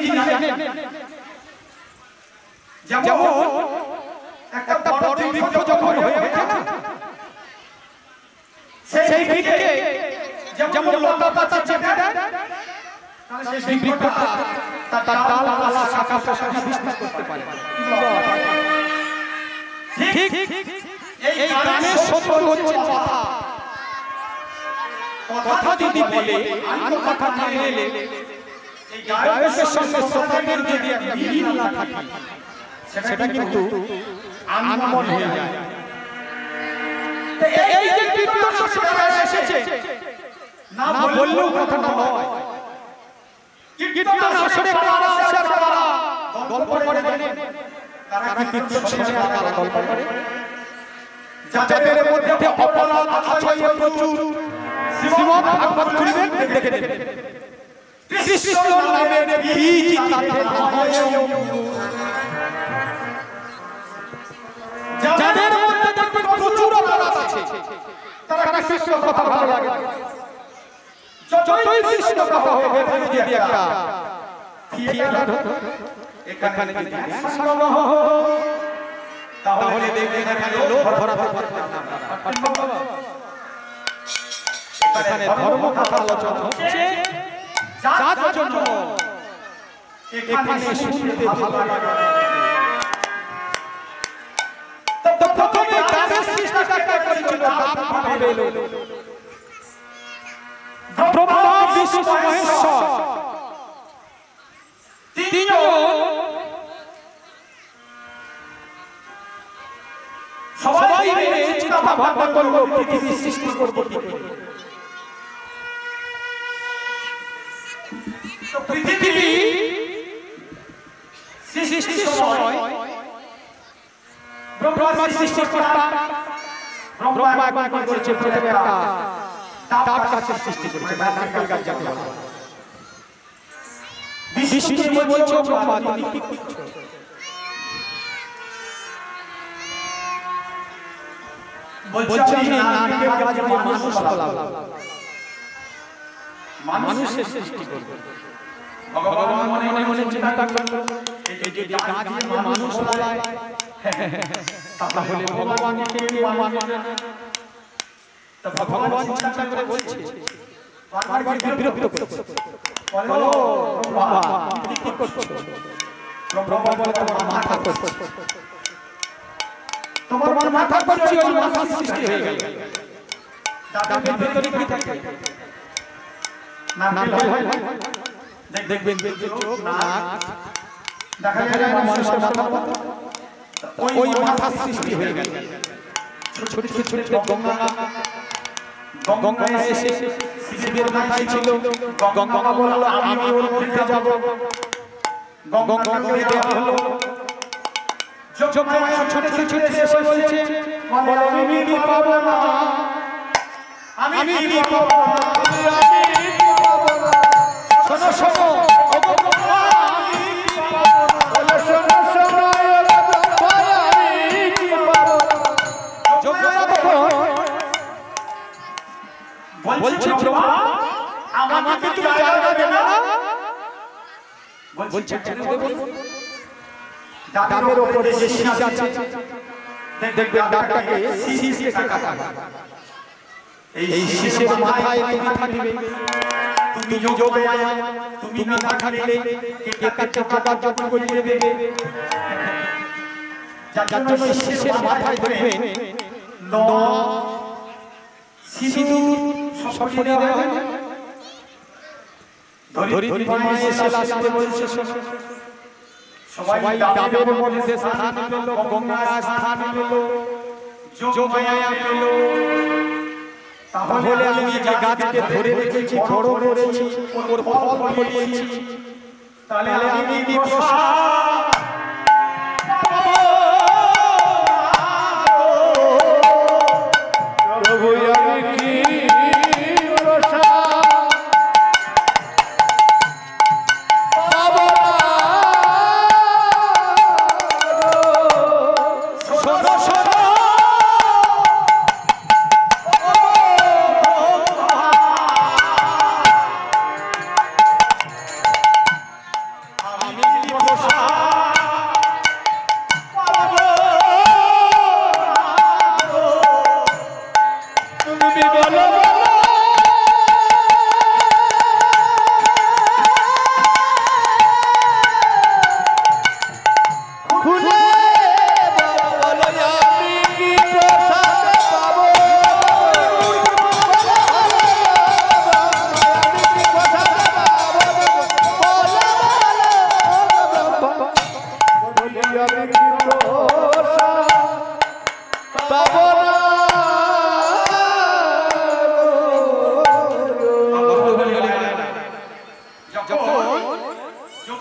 কি জানেন? যেমন একটা বড় বৃক্ষ যখন হয়ে ওঠে না, সেই বৃক্ষে যেমন লতা পাতা চেপে দেয়, সেই বৃক্ষটা তার ডাল পালা শাখা প্রশাখা বিস্তার করতে পারে। ঠিক এই গানের সত্য হচ্ছে কথা। কথা যদি বলে আর কথা না এলে, এই গায়কের সঙ্গে শ্রোতাদের যদি একটা মিল না থাকে, সেটা কিন্তু আনমন হয়ে যায়। এই যে কীর্তন শোনা এসেছে, না বললেও কথাটা নয়। কীর্তন আসরে কারা আসে আর কারা গল্প করে জানেন? কারা কীর্তন শুনে আর কারা গল্প করে? যাদের মধ্যে অপরাধ আছে প্রচুর, শ্রীমদ্ ভাগবত খুলবেন দেখে নেবেন। কৃষ্ণ নামের বীজ তাতে না হয় অঙ্কুর। যাদের মধ্যে দেখবেন প্রচুর অপরাধ আছে, তারা কৃষ্ণের কথা ভালো লাগে। যতই কৃষ্ণ কথা হবে, যদি একটা থিয়েটার এখানে যদি গান শোনা হয়, তাহলে দেখবেন এখানে লোক ভরাতে পারবেন না। এখানে ধর্ম কথা আলোচনা হচ্ছে, যার জন্য এখানে শুনতে ভালো লাগে। তো প্রথমে গানের সৃষ্টিটা করেছিল ব্রহ্মা এলো, ব্রহ্মা বিষ্ণু মহেশ্বর তিনজন সবাই মিলে চিন্তা ভাবনা করলো পৃথিবী সৃষ্টি করব কি করে। তো পৃথিবী সৃষ্টির সময় ব্রহ্মা সৃষ্টিকর্তা, ব্রহ্মা একবার করেছে প্রথমে একটা ডাব গাছের সৃষ্টি করেছে, নারকেল গাছ যাকে বলা হয়। বিষ্ণু বলছে ব্রহ্মা তুমি কি করছো? বলছে আমি নারকেল গাছ দিয়ে মানুষ ফলাবো, মানুষের সৃষ্টি করব। ভগবান মনে মনে চিন্তা করলো, এই যে গাছ দিয়ে মানুষ ফলায়, তাহলে ভগবানকে কেউ মানে না। তো ভগবান চিন্তা করে বলছে, বারবার বিরক্ত করছে, বলো ব্রহ্মা তুমি কি করছো? ব্রহ্মা বলে তোমার মাথা করছে, তোমার মাথা করছে, ওই মাথা সৃষ্টি হয়ে গেল। ডাবের ভিতরে কি থাকে? নারকেল হয়, দেখবেন চোখ নাক দেখা যায় না মানুষের মাথা, ওই মাথা সৃষ্টি হয়ে গেল। ছোট ছোট ছোট গঙ্গা, গঙ্গা এসে শিবের মাথায় ছিল। গঙ্গা বলল আমি ওর মধ্যে যাব, গঙ্গাকে দেওয়া হলো। যমুনা ছোট ছোট এসে বলছে আমি কি পাবো না, আমি কি পাবো না, আমি কি পাবো না। শোনো শোনো ও গঙ্গা, আমি কি পাবো না, শোনো শোনো ও গঙ্গা, আমি কি পাবো না। যমুনা বলছে ব্রহ্মা আমাকে তুমি জায়গা দেবে না? বলছে কেন দেব? ডাবের উপরে যে শীষ আছে, দেখবেন ডাবটাকে শীষ থেকে কাটা হয়। এই শীষের মাথায় তুমি থাকবে, তুমি যোগ মায়া, তুমি না থাকলে কে কাটতে কাটা যত্ন করিয়ে দেবে। যার জন্য শীষের মাথায় দেখবেন সিঁদুর সব দেওয়া হয় না। ধরিত্রী মা এসে লাস্টে বলছে সবাই ডাবের মধ্যে স্থান পেল, গঙ্গা স্থান পেল, যোগমায়া পেল। তাহলে আমি যে গাছকে ধরে রেখেছি, বড় করেছি, ওর ফল ফলিয়েছি, তাহলে আমি কি প্রসাদ পাবো? প্রভু আমি কি প্রসাদ পাবো? শোনো শোনো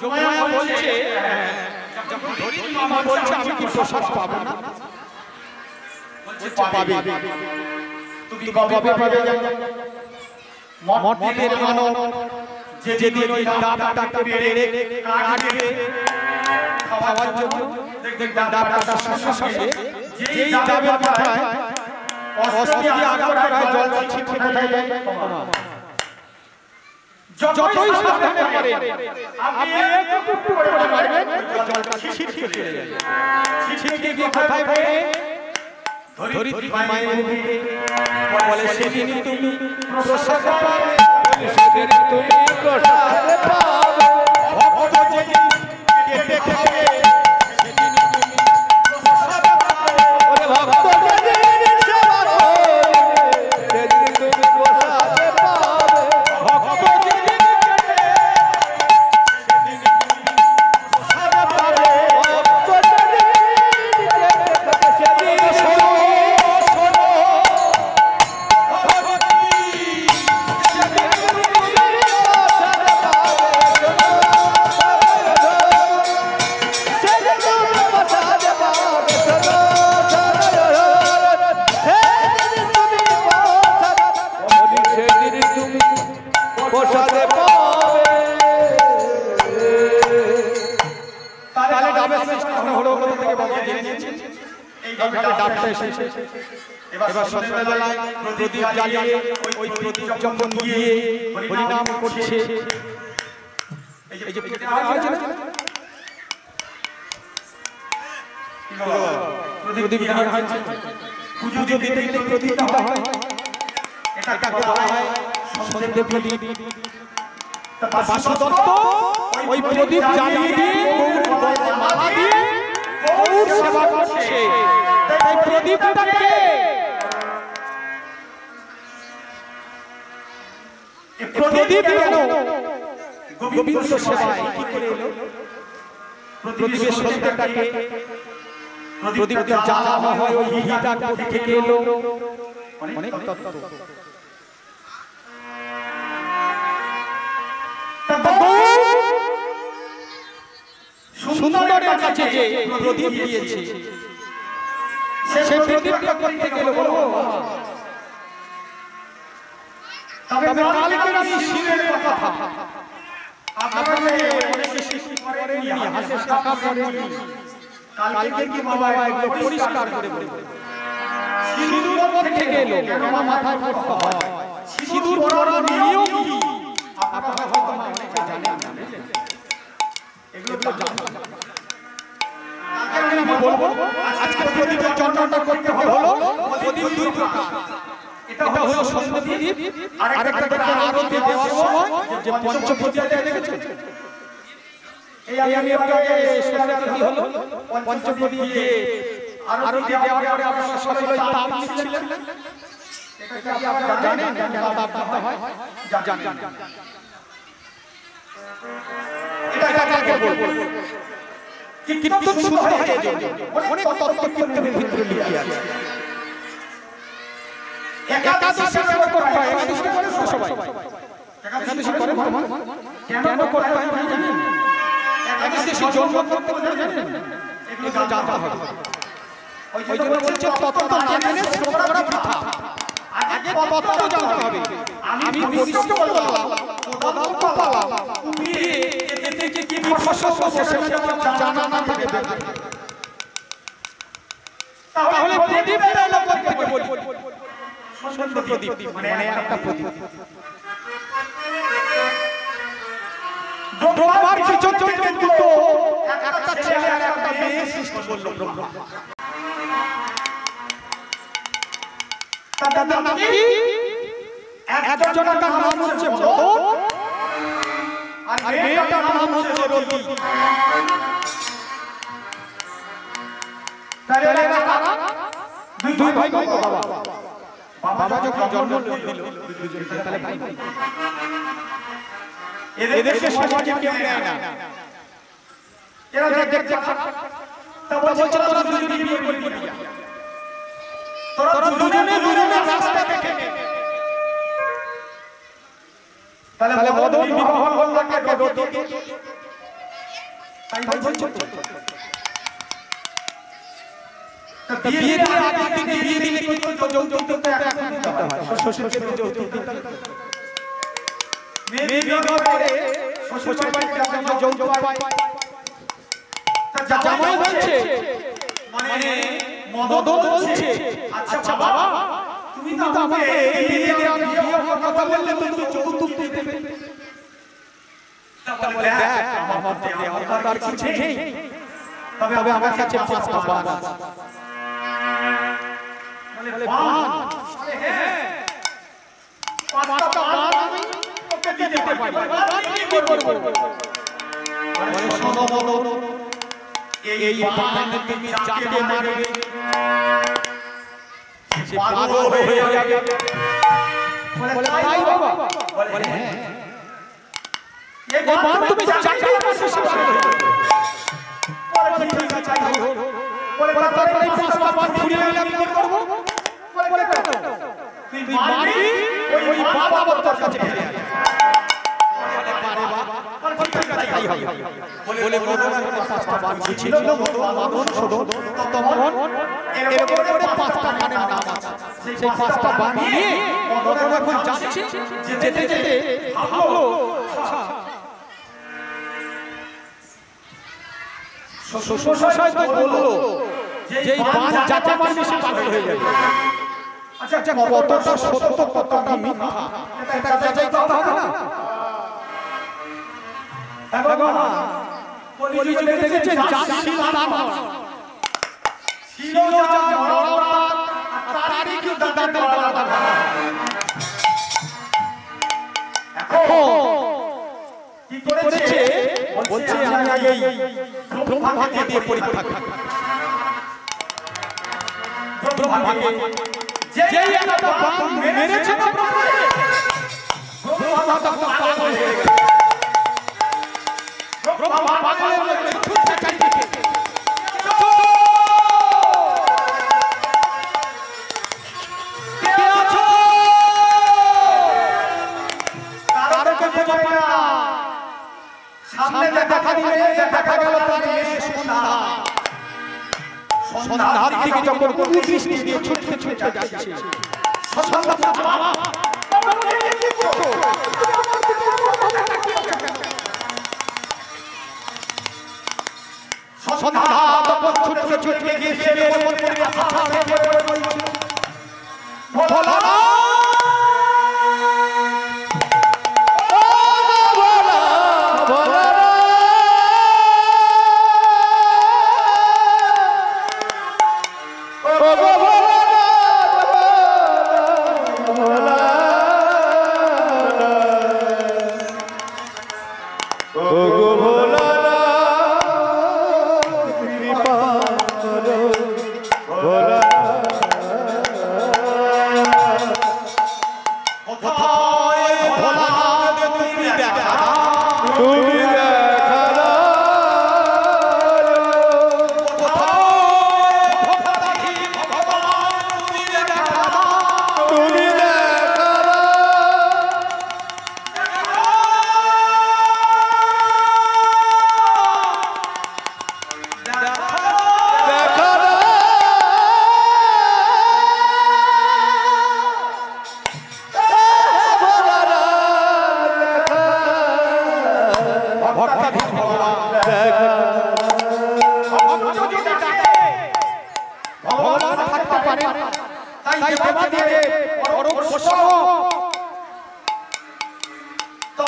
যোগমায়া বলছে যখন ধরিত্রী মা বলছে আমি কি প্রসাদ পাবো না, বলছে পাবে। তুমি কবে পাবে জানো? মঠের মানব যেদিন ওই ডাবটাকে পেড়ে কাটবে খাওয়ার জন্য, ডাবটা সঙ্গে যেই ডাবের মাথায় অস্ত্র আঘাত করা হয়, জল ছিটকে কোথায় যায়? যতই সাবধানে পারেন আপনি একটু করে মারবেন, জলটা ছিটকে চলে যাবে। ছিটকে গিয়ে কোথায় পড়ে? ধরিত্রী মায়ের বুকে। বলে সেদিন তুমি প্রসাদ পাবে, সেদিন তুমি প্রসাদ পাবে। ভক্ত যেদিন কেটে খাবে সেদিন তুমি প্রসাদ পাবে। ওরে ভক্ত যেদিন সেবা করবে সেদিন তুমি প্রসাদ পাবে। ভক্ত যেদিন কেটে সেদিন তুমি প্রসাদ পাবে। ভক্ত যেদিন কেটে সেদিন শোনো শোনো এবার সন্ধ্যাবেলায় প্রদীপ জ্বালিয়ে ওই প্রদীপ যখন নিয়ে হরিনাম করছে, এই যে প্রদীপ দেওয়া হয়েছে, পুজো দিতে গেলে প্রদীপ দেওয়া হয়, এটাকে বলা হয় সন্ধ্যে প্রদীপ। বাসুদত্ত ওই প্রদীপ জ্বালিয়ে দিয়ে মালা দিয়ে গৌর সেবা করছে। তাই প্রদীপটাকে প্রদীপ কেন গোবিন্দ সেবায় কি করে এলো? প্রদীপের সন্ধ্যাটাকে প্রদীপটা জ্বালানো হয়, ওই ঘিটা কোথা থেকে এলো? অনেক তত্ত্ব। সুন্দরের কাছে যে প্রদীপ দিয়েছে সেই প্রদীপটা কোথা থেকে এলো বলো? তবে কালকের আমি শিবের কথা আপনাদের অনেকে সৃষ্টি করেনি, হাসে শাখা করেনি। কালকে কি বাবা এগুলো পরিষ্কার করে বলবো। সিঁদুর কোথা থেকে এলো? কেন মাথায় পড়তে হয়? সিঁদুর পরার নিয়ম কি? আপনারা হয়তো অনেকে জানেন না, এগুলো জানতে হবে। আমি বলবো আজকে প্রদীপের চর্চাটা করতে হলো। প্রদীপ দুই প্রকার, এটা হলো সন্ধ্যা প্রদীপ, আরেকটা আরতি দেওয়ার সময় যে পঞ্চপ্রদীপটা দেখেছেন, এই আমি আপনাকে শোনাতে হলো পঞ্চপ্রদীপ দিয়ে আরতি দেওয়ার পরে আপনারা সবাই তাপ নিচ্ছিলেন। এটা কি আপনারা জানেন কেন তাপ দিতে হয়? জানেন। এটা কাকে বলবো? কীর্তন শুরু হয়ে যায়, অনেক তত্ত্ব কীর্তনের ভিতরে লুকিয়ে আছে। একাদশী কেন করতে হয়? একাদশী করে তো সবাই একাদশী করে। কেন করতে হয় জানেন? একাদশী জন্ম করতে হলে জানেন এগুলো জানতে হবে। ওই জন্য বলছে তত্ত্ব না জেনে শ্রবণ করা বৃথা। আগে তত্ত্ব জানতে হবে। আমি বিশিষ্ট বললাম পদার্থ পালাম উপিয়ে এতে যে কি ফসল সেটা জানা না থাকে বেকার। তাহলে প্রদীপের এলো থেকে বলি সন্ধ্যা প্রদীপ মানে একটা প্রদীপ। ব্রহ্মার পিছন থেকে দুটো, একটা ছেলে আর একটা মেয়ে সৃষ্টি করলো ব্রহ্মা। তাদের নাম কি? একজনের নাম হচ্ছে মদন আর মেয়েটার নাম হচ্ছে রতি। তাহলে এরা কারা? দুই ভাই বাবা। বাবা যখন জন্ম দিল দুজনকে, তাহলে ভাই ভাই। এদেরকে সমাজে কেউ নেয় না, এরা দেখতে খারাপ। তা বলছে তোরা দুজনে বিয়ে করবি না, তোরা দুজনে দুজনের রাস্তা দেখে নে। তাহলে মদন বিবাহ করলো কাকে? রতিকে। তাই বলছো তো বিয়ে দিলে আগে থেকে বিয়ে দিলে কিন্তু যৌতুক তো এখন দিতে হয় শ্বশুরকে যৌতুক দিতে হয় মেয়ে বিয়ে করে শ্বশুর বাড়িতে জামাই যৌতুক পায় তা জামাই বলছে মানে মদন বলছে আচ্ছা বাবা তুমি তো আমাকে বিয়ে দেওয়ার কথা বললে তো তুমি যৌতুক দিতে দেবে তাহলে দেখ আমার দেওয়ার কথা আর কিছু নেই তবে আমার কাছে 5টা বান আছে বলে বান বলে হ্যাঁ 5টা বান আমি ওকে দিতে পারি কি করব বলে শোনো মদন এই বান তুমি যাকে মারবে সে পাগল হয়ে যাবে বলে তাই বাবা বলে হ্যাঁ এই বান তুমি যাকে মারবে সে পাগল হয়ে যাবে বলে ঠিক আছে যাই হোক বলে তারপরে 5টা বান ফুরিয়ে গেলে আমি কি করব বলে তুই মারবি ওই বাবা তোর কাছে ফিরে আসবে বলে পারে বাবা ঠিক আছে যাই হোক বলে মদন 5টা বান ছিল মদন শোনো তখন এরকম করে 5টা বানের নাম আছে সেই 5টা বান নিয়ে মদন এখন যাচ্ছে যেতে যেতে ভাবলো শ্বশুর মশাই তো বললো যে এই বান যাকে মারবে সে পাগল হয়ে যাবে আচ্ছা কতটা সত্য কতটা মিথ্যা এটা যাচাই করতে হবে না ভগবান কলিযুগে দেখেছেন জানশীল দানব ছিল যা নরনাথ আর তারই কিন্তু দাঁতের গলাটা ভাঙা এখন কি করেছে বলছে আমি আগে ব্রহ্মাকে দিয়ে পরীক্ষা করি ব্রহ্মাকে যেই একটা বান মেরেছে না ব্রহ্মা তখন পাগল হয়ে গেল ব্রহ্মা পাগল হয়ে গেল ছুটতে চাইছে কে আছো কারোকে খুঁজে পায় না সামনে দেখা দিলে দেখা গেল তার সন্ধ্যার দিকে যখন বৃষ্টি দিয়ে ছুটতে ছুটতে যাচ্ছে সন্ধ্যা তখন ছুটতে ছুটতে গিয়ে শিবের মন্দিরে ভোলা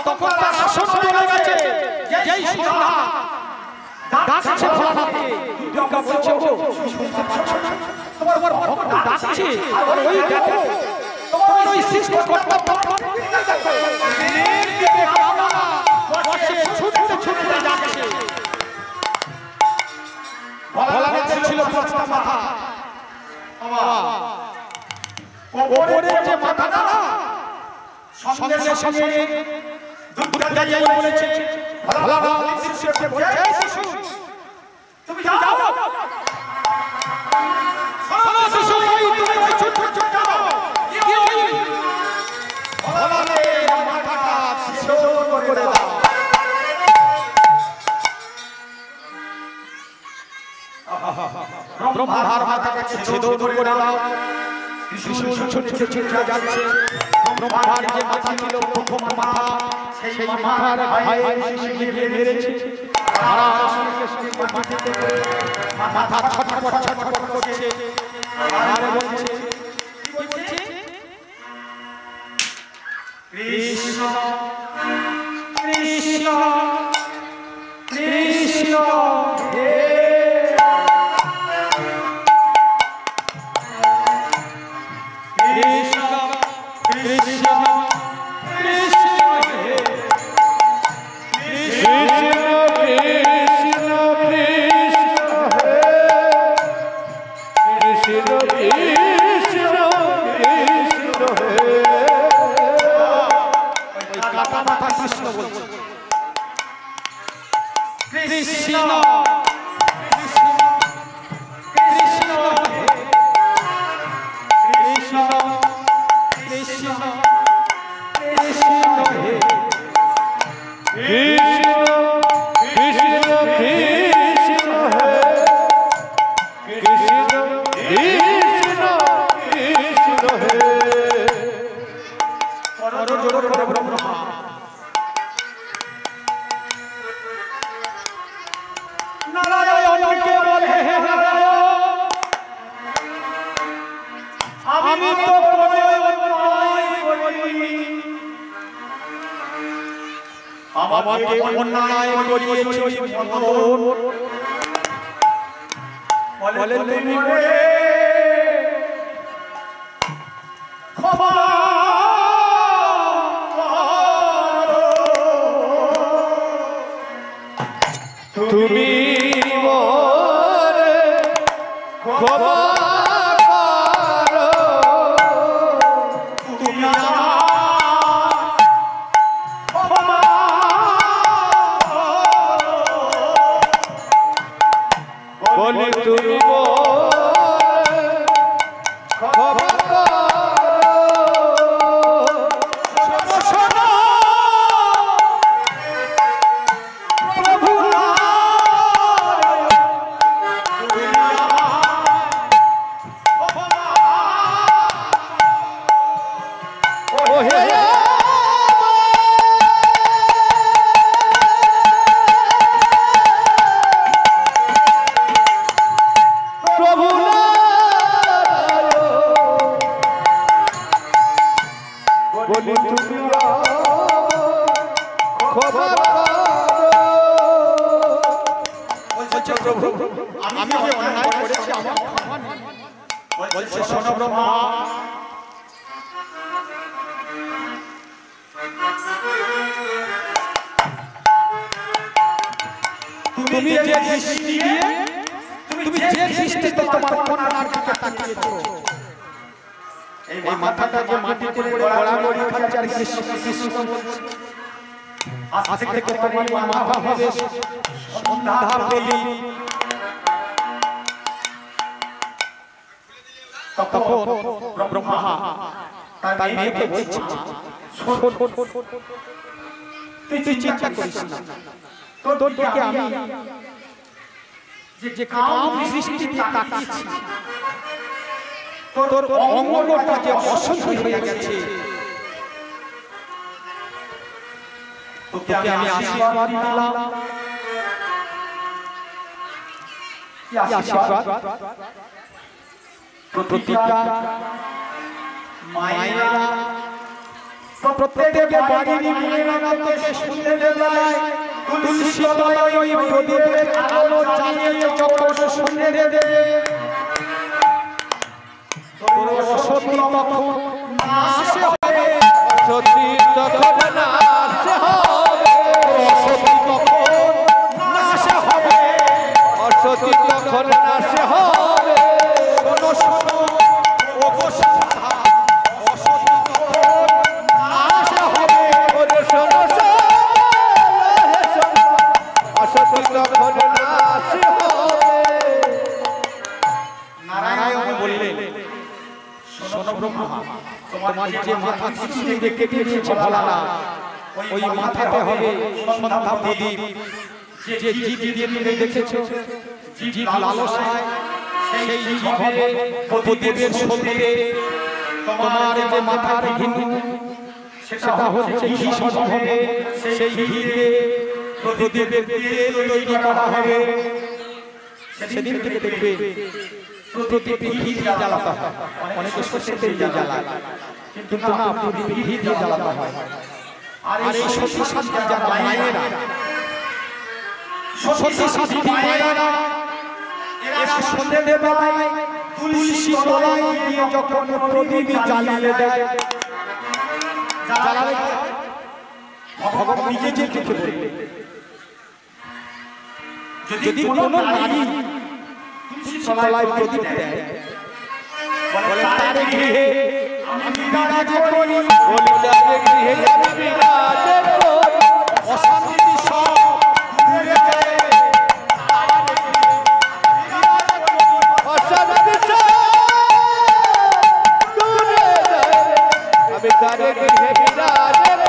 তখন তার আসন চলে গেছে যেই সন্ধ্যা ডাকছে ভোলানাথকে দুর্গা বলছে ও শুনতে পাচ্ছ তোমার ভক্ত ডাকছে আর ওই দেখো তোমার ওই সৃষ্টি কর্তা দেখো মেয়ের দিকে কামনা বসে ছুটতে ছুটতে যাচ্ছে ভোলানাথের ছিল 5টা মাথা ওপরের যে মাথাটা না সঙ্গে সঙ্গে দুর্গা যাই বলেছে ভোলানাথ শিষ্যকে বলছে শিশু তুমি যাও শোনো শিশু ওই তুমি ওই ছুট ছুট যাও কি ওই ভোলানাথের মাথাটা শিশু করে দাও ব্রহ্মার মাথাকে ছেদন করে দাও। ত্রিশূল ছুটে ছুটে যাচ্ছে। ব্রহ্মার যে মাথা ছিল প্রথম মাথা, সেই মাথার ভয়ে শিশুকে মেরেছে। মাথা ছটফট ছটফট করছে আর বলছে, কি বলছে? কৃষ্ণ কৃষ্ণ কৃষ্ণ হে কৃষ্ণ কৃষ্ণ কৃষ্ণ হে কৃষ্ণ বলছে। কৃষ্ণ কৃষ্ণ কৃষ্ণ কৃষ্ণ কৃষ্ণ হে কৃষ্ণ কৃষ্ণ কৃষ্ণ হে কৃষ্ণ কৃষ্ণ কৃষ্ণ হে। করো জোর করে ব্রহ্মা। নারায়ণকে বলে, হে নারায়ণ, আমি তো কোনো অন্যায় করিনি। আমাকে অন্যায় করিয়েছি মদন। বলে তুমি বলে ক্ষমা তুমি মোরে ক্ষমা করো, তুমি ক্ষমা বলি তুমি মোরে ক্ষমা করো। বলি তুমি ক্ষমা করো। বলছে প্রভু, আমি যে অন্যায় করেছি আমার ক্ষমা নেই। বলছে শোনো ব্রহ্মা, তুমি যে দৃষ্টি দিয়ে, তুমি যে দৃষ্টিতে তোমার কন্যার দিকে তাকিয়েছো, এই মাথাটা যে মাটিতে পড়ে গড়াগড়ি খাচ্ছে আর কৃষ্ণ কৃষ্ণ বলছে, আজ থেকে তোমার মাথা হবে সন্ধ্যা বেলি। তখন ব্রহ্মা তার মেয়েকে বলছে, তুই চিন্তা করিস না, তোর দিকে আমি যে কাম দৃষ্টি দিয়ে তাকিয়েছি, তোর অঙ্গটা যে অশুদ্ধ হয়ে গেছে, তোকে আমি আশীর্বাদ দিলাম। কি আশীর্বাদ? প্রতিটা মায়েরা, প্রত্যেকে বাড়ির মেয়েরা তোকে সন্ধ্যেবেলায় তুলসী তলায় ওই প্রদীপের আলো জ্বালিয়ে যখন সন্ধ্যে দেবে, তোর অসতী তখন নাশ হবে, অসতী তখন নাশ হবে, অসতী তখন নাশ হবে, অসতী তখন নাশ হবে। শোনো শোনো ও গো সখা, অসতী তখন নাশ হবে। ওরে শোনো শোনো, অসতী তখন নাশ হবে। নারায়ণ বললেন, শোনো ব্রহ্মা, তোমার যে মাথা দৃষ্টি দেখে দিয়েছে বলা না, ওই মাথাতে হবে সন্ধ্যা প্রদীপ। যে জীব দিয়ে তুমি দেখেছো, জীব লালসায় সেই জিভে প্রদীপের সঙ্গে তোমার যে মাথার ঘি সেটা হচ্ছে ঘি হবে, সেই ঘিতে প্রদীপের তেল তৈরি করা হবে। সেদিন থেকে দেখবে প্রদীপে ঘি দিয়ে জ্বালাতে হয়, অনেকে সর্ষের তেল দিয়ে জ্বালায়, কিন্তু না, প্রদীপে ঘি দিয়ে জ্বালাতে হয়। আর এই সতী সাথী যারা মায়েরা, সতী সাথী মায়েরা, এরা সন্ধ্যেবেলায় তুলসী তলায় গিয়ে যখন প্রদীপ জ্বালিয়ে দেয়, জ্বালালে ভগবান নিজে দেখে বলবে, যদি কোনো নারী তুলসী তলায় প্রদীপ দেয়, বলে তার গৃহে আমি বিরাজ করি, বলি তার গৃহে আমি বিরাজ করি, অশান্তি সব দূরে যায়, অশান্তি সব দূরে যায়, আমি তার গৃহে বিরাজ করি।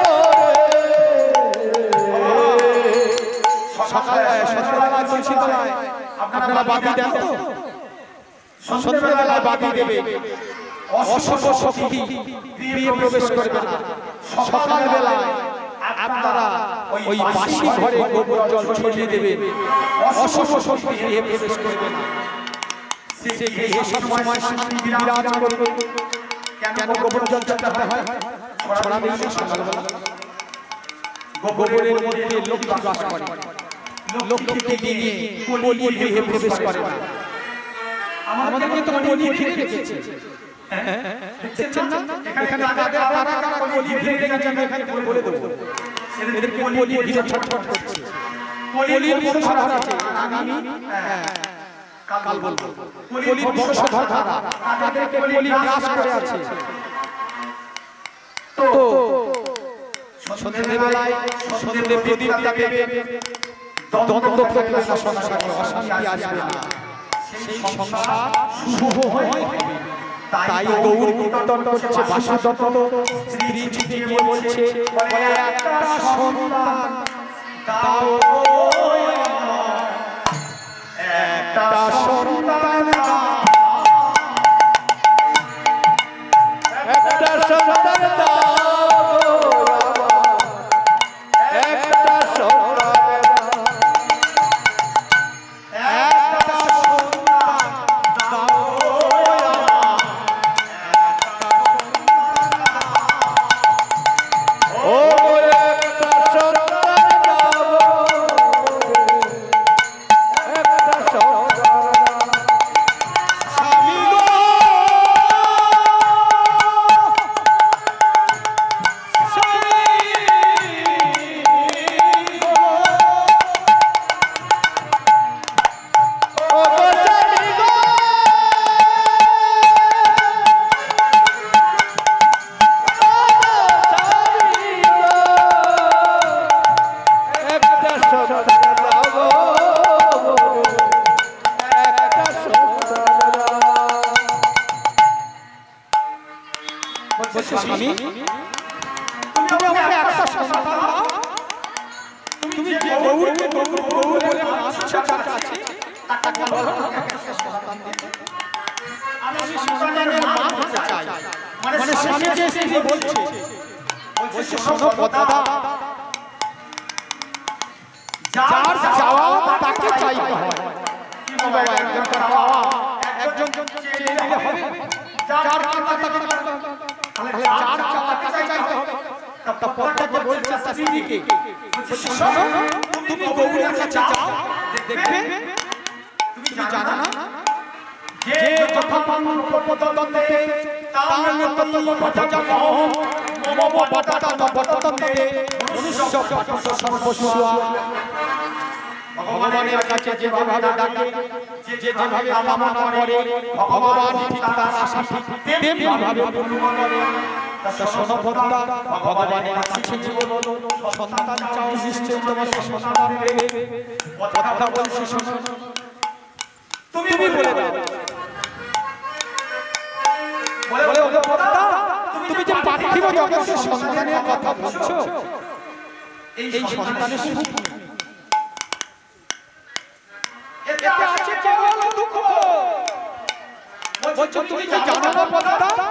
সন্ধ্যাবেলায় তুলসী তলায় আপনারা বাতি দেন তো? সন্ধ্যাবেলায় বাতি দেবে, অশুভ শক্তি গৃহে প্রবেশ করবে না। সকালবেলায় আপনারা ওই বাসি ঘরে গোবর জল ছড়িয়ে দেবে, অশুভ শক্তি গৃহে প্রবেশ করবে না। সে গৃহে সবসময় শান্তি বিরাজ করবে। কেন গোবর জল ছড়াতে হয়? ছড়াবে সকালবেলা। গোবরের মধ্যে লক্ষ্মী বাস করে, লক্ষ্মীকে নিয়ে কলি গৃহে প্রবেশ করে না। আমাদেরকে তো কলি ঘিরে রেখেছে, দেখছেন না? এখানে কারা কলি ঘিরে রেখেছে আমি এখানে বলে দেবো। এদেরকে কলি ঘিরে ছটফট করছে। কলির বড় সধর আছে, আমি কাল বলবো। কলির বড় সধর কারা? তাদেরকে কলি গ্রাস করে আছে। তো সন্ধ্যেবেলায় সন্ধ্যে প্রদীপ দেবে, দ্বন্দ্ব থাকবে না, সংসারে অশান্তি আসবে না, সেই সংসার শুভ হবে। তাই গৌর কীর্তন করছে বাসুদত্ত, স্ত্রী চিঠি গিয়ে বলছে, বলে একটা সন্তান দাও গো আমার, একটা সন্তান দাও, একটা সন্তান দাও গো আমার, একটা সন্তান দাও, একটা সন্তান দাও গো আমার, ও একটা সন্তান দাও গো, একটা সন্তান দাও। স্বামী গো, ও গো স্বামী গো, একটা সন্তান দাও গো, একটা সন্তান দাও। বলছে স্বামী, তুমি আমাকে একটা সন্তান দাও। তুমি যে গৌরকে গৌর বলে মানছো কাছে, তাকে বলো আমাকে একটা সন্তান দিতে। আমি সন্তানের মা হতে চাই। মানে স্বামীকে স্ত্রী বলছে, শোনো কথা, যার চাওয়া তাকে চাইতে হয়। কি বাবা, একজনকে পাওয়া একজন চেয়ে দিলে হবে? যার কথা তাকে করতে হবে। তাহলে যার চাওয়া তাকে চাইতে হবে। তারপর তাকে বলছে স্ত্রীকে, শোনো, তুমি গৌরের কাছে যাও, দেখবে তুমি জানো না যে যথাপান প্রপদন্তে তার তত্ত্ব পদজম মম বদতা বদতন্তে মনুষ্য পাঠক সর্বস্ব। ভগবানের কাছে যেভাবে ডাকে, যেভাবে কামনা করে, ভগবান ঠিক তার আশা ঠিক তেমনি ভাবে পূর্ণ করে। তা শোনো ভক্তা, ভগবানের কাছে জীবন সন্তান চাও, নিশ্চয় তোমাকে সন্তান দেবে। কথা বলছি, শোনো, তুমি বলে দাও। বলে ওগো ভক্তা, তুমি যে পার্থিব জগতের সন্তানের কথা বলছো, এই সন্তানের সুখ এতে আছে কেবল দুঃখ। বলছো তুমি কি জানো না পদ্মা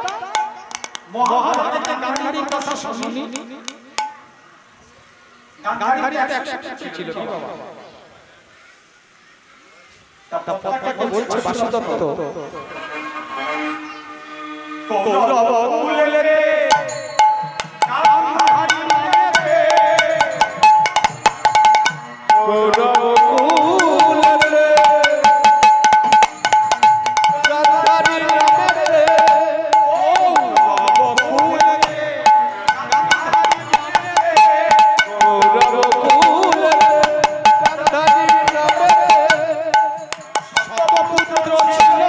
মহাভারতে গান্ধারীর কথা শুনি গান্ধারী একটা একশক্তি ছিল কি বাবা তা পদ্মাকে বলছে বাসুদত্ত কৌরব কুলে রে গান্ধারী মায়েরে কৌরব কুলে রে গান্ধারী মায়েরে কৌরব কুলে রে গান্ধারী মায়েরে কৌরব কুলে রে গান্ধারী মায়েরে শতপুত্র ছিল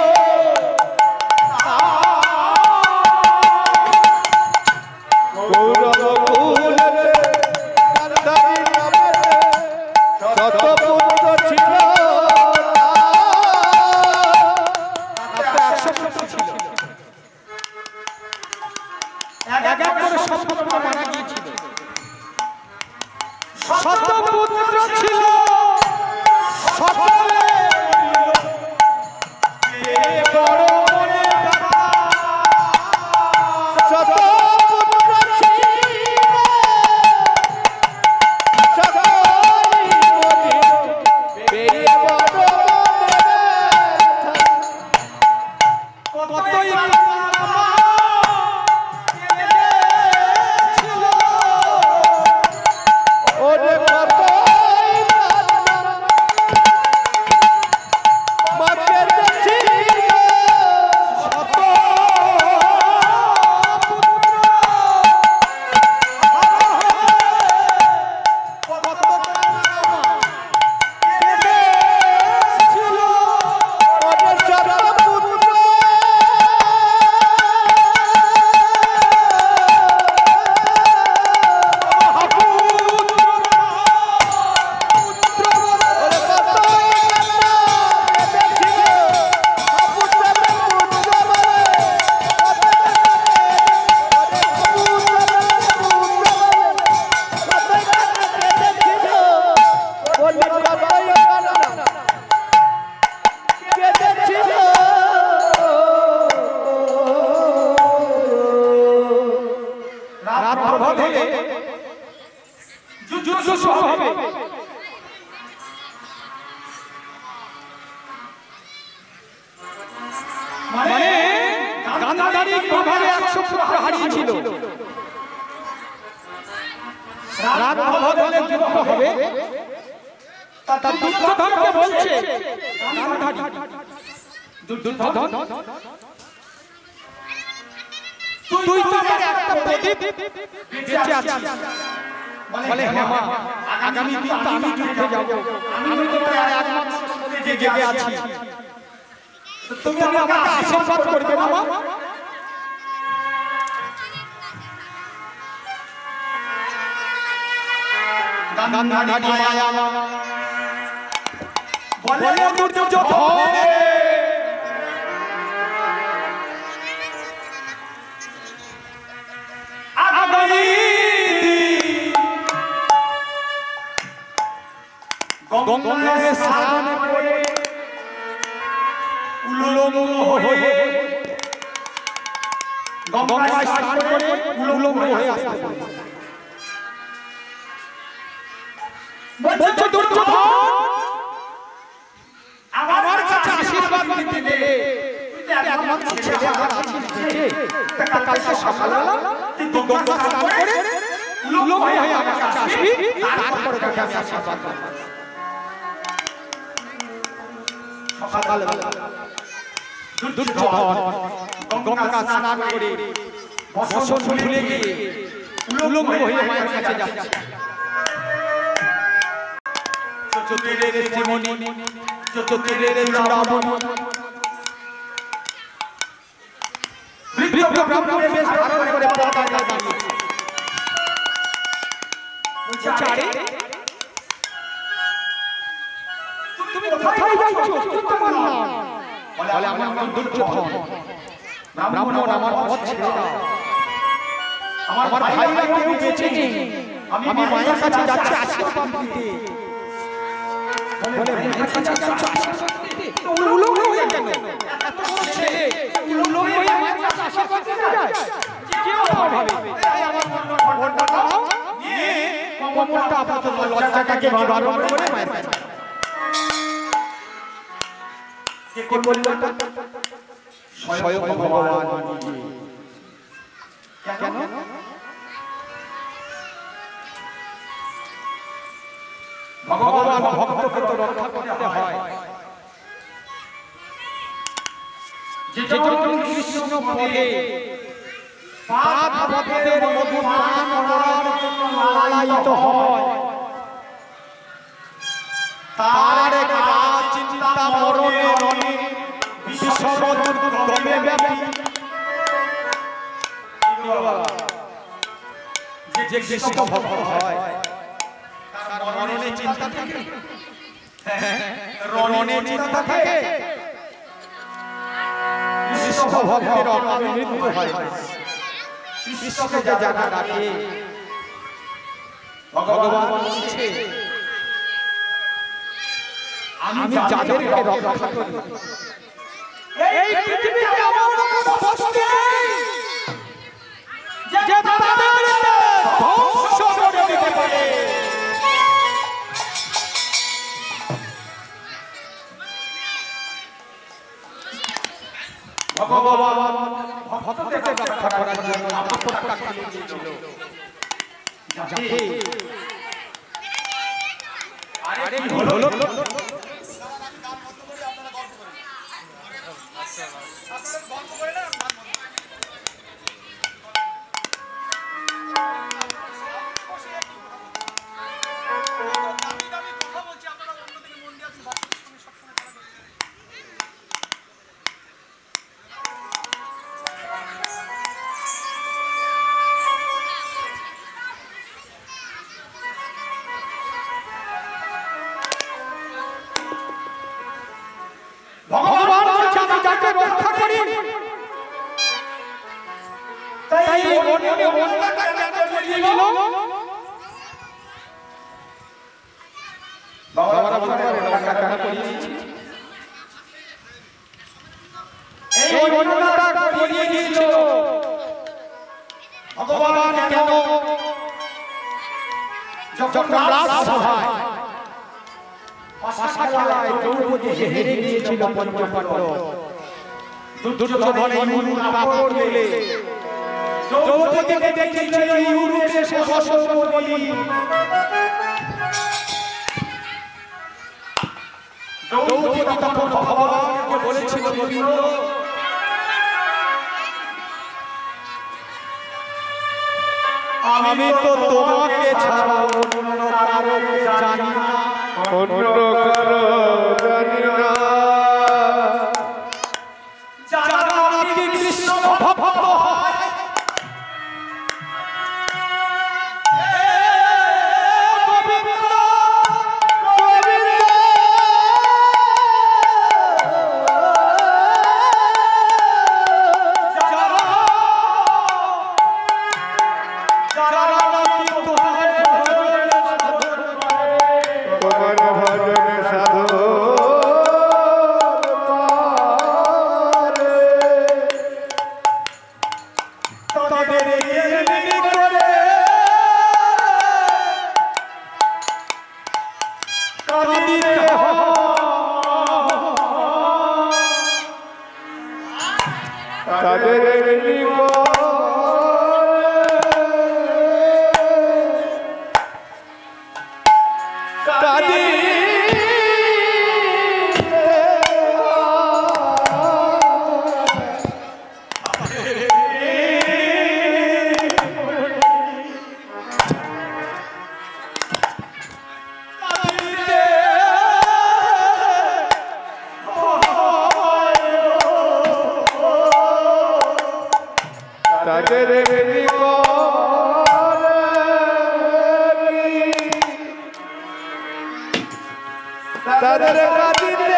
আগামী দিন তো আমি যুদ্ধে যাব আমি তো একমাত্র জেগে আছি তুমি আমাকে আশীর্বাদ করবে মামা গান্ধারী মায়া বলে দুর্যোধন আগামী গঙ্গায় স্নান করে উলঙ্গ হয়ে গঙ্গায় স্নান করে উলঙ্গ হয়ে আসতে বলছো দুর্যোধন আমার কাছে আশীর্বাদ নিতে গেলে একমাত্র ছেলে আমার কাছে কালকে সকালবেলা তুই গঙ্গা স্নান করে উলঙ্গ হয়ে আমার কাছে আসবি তারপরে তোকে আমি আশীর্বাদ দেব সকালবেলা দুর্যোধন গঙ্গা স্নান করে বসন ভুলে গিয়ে উলঙ্গ হয়ে মায়ের কাছে যাচ্ছে চতুরের শ্রীমণি চতুরের চূড়ামণি বৃদ্ধ ব্রাহ্মণের বেশ ধারণ করে পতাকা দাঁড়িয়েছে চারে তুমি কোথায় যাচ্ছ কি তোমার নাম বলে আমার নাম দুর্যোধন ব্রাহ্মণ আমার পথ ছেড়ে দাও আমার ভাইরা কেউ বেঁচে নেই আমি মায়ের কাছে যাচ্ছি আশীর্বাদ দিতে বলে মায়ের কাছে যাচ্ছ আশীর্বাদ দিতে উলঙ্গ হয়ে কেন এত বড় ছেলে উলুলো হয়ে আমার কাছে আশা করতে যায় কেউ ভাবে আমার মনটা নাও নিয়ে কোমরটা আপাতত লজ্জাটাকে বারণ করে মায়ের কাছে কে বলল স্বয়ং ভগবান কেন ভগবান ভক্তকে তো রক্ষা করতে হয় যেজন কৃষ্ণ পদে পাদ পদ্মের মধু পান করার জন্য লালায়িত হয় তার কাজ চিন্তা মরণে রণে বিষম দুর্গমে ব্যাপী যে কৃষ্ণ ভক্ত হয় তার মরণে চিন্তা থাকে রণে চিন্তা থাকে কৃষ্ণ ভক্তের অকালে মৃত্যু হয় কৃষ্ণকে যা জানা রাখে ভগবান বলছে আমি যাদেরকে রক্ষা করি এই পৃথিবীতে আমার কোনো বস্তু নেই যে তাদেরকে ধ্বংস করে দিতে পারে ভগবান ভক্তদেরকে রক্ষা করার জন্য আপনটা খুলে দিয়েছিল যাতে আরে কি হলো ভগবান বলছে আমি যাকে রক্ষা করি তাই মনে মনটা কেন করিয়ে নিল বাবা রক্ষা কেন করিয়েছি এই মনটা করিয়ে দিয়েছিল ভগবান কেন যখন রাজসভায় পাশাপাশি দ্রৌপদী হেরে গিয়েছিল পঞ্চপাণ্ডব দুর্যোধন ইউরু কাপড় মেলে দ্রৌপদীকে দেখেছিল ইউরু এসে হসবলি দ্রৌপদী তখন ভগবানকে বলেছিল গোবিন্দ আমি তো তোমাকে ছাড়া অন্য কারোকে জানি না অন্য কারো জানি না যারা নাকি কৃষ্ণ ভক্ত হয় গোবিন্দ গোবিন্দ যারা নাকি তোমার ভজনে সাধু তাদের এমনি করে কাঁদিতে হয় তাদের তাদের তাদের কাঁদিতে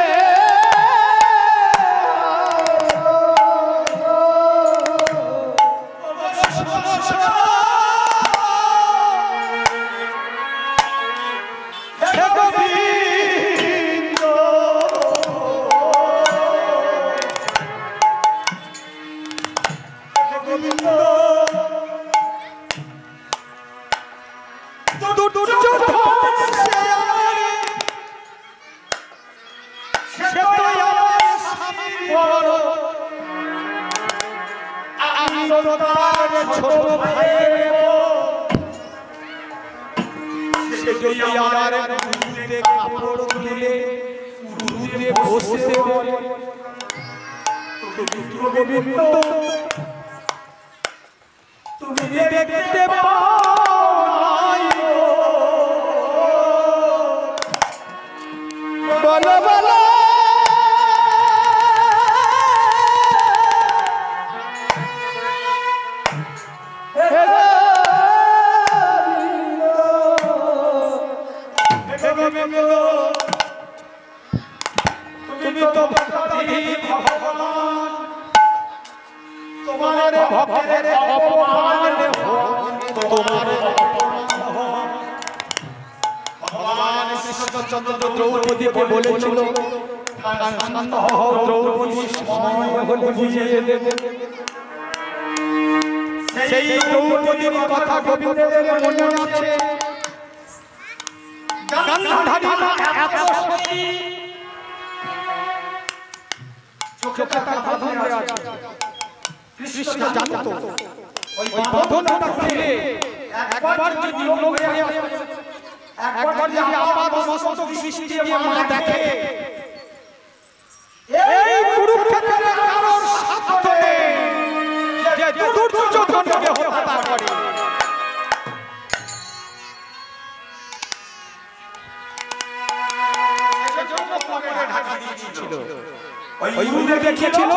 সে তো আমার স্বামী বড়, আমি তো তার ছোট ভাই নেব। সে যদি আমার গুরুতে কাপড় তুলে গুরুতে বসতে বলে, তুমি গোবিন্দ তুমি দেখতে পাই বলো বলো তুমি তো ভগবান, তোমার ভক্তের অপমান তোমার ভগবান কৃষ্ণচন্দ্র দ্রৌপদীকে বলেছিল শান্ত হও দ্রৌপদী, সময় হলে বুঝিয়ে দেব। সেই দ্রৌপদীর কথা গোবিন্দের মনে আছে। গান্ধারী এত সতী, চোখে তার বাঁধন দেয়া আছে। কৃষ্ণ জানতো ওই বাঁধনটা খুলে একবার যদি লোকে একবার যদি আপাত মস্তক সৃষ্টি দিয়ে মা দেখে, এই কুরুক্ষেত্রের কারোর সাথে যে দুর্যোধনকে হত্যা করে, সেজন্য কবরে ঢাকা দিয়েছিল। ওই উড়ে দেখেছিল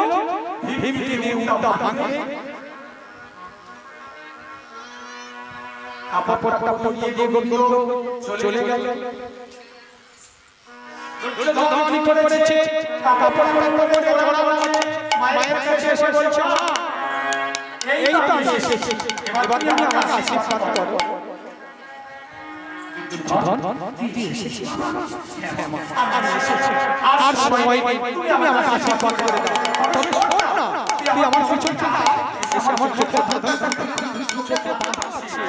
ভীমকে দিয়ে উড়টা ভাঙে, কাপড়টা পরিয়ে দিয়ে গোবিন্দ চলে গেল। দুর্যোধন কি করেছে? কাপড়টা পরিয়ে জড়া আছে, মায়ের কাছে এসে বলছে, মা এই তো আমি এসেছি, এবার তুমি আমাকে আশীর্বাদ করো। দিদি এসেছি, আমি এসেছি, আর সময় নেই, তুমি আমাকে আশীর্বাদ করে দাও। তবে শোন না, তুই আমার পিছন থেকে এসে আমার চোখে বাঁধা আছে।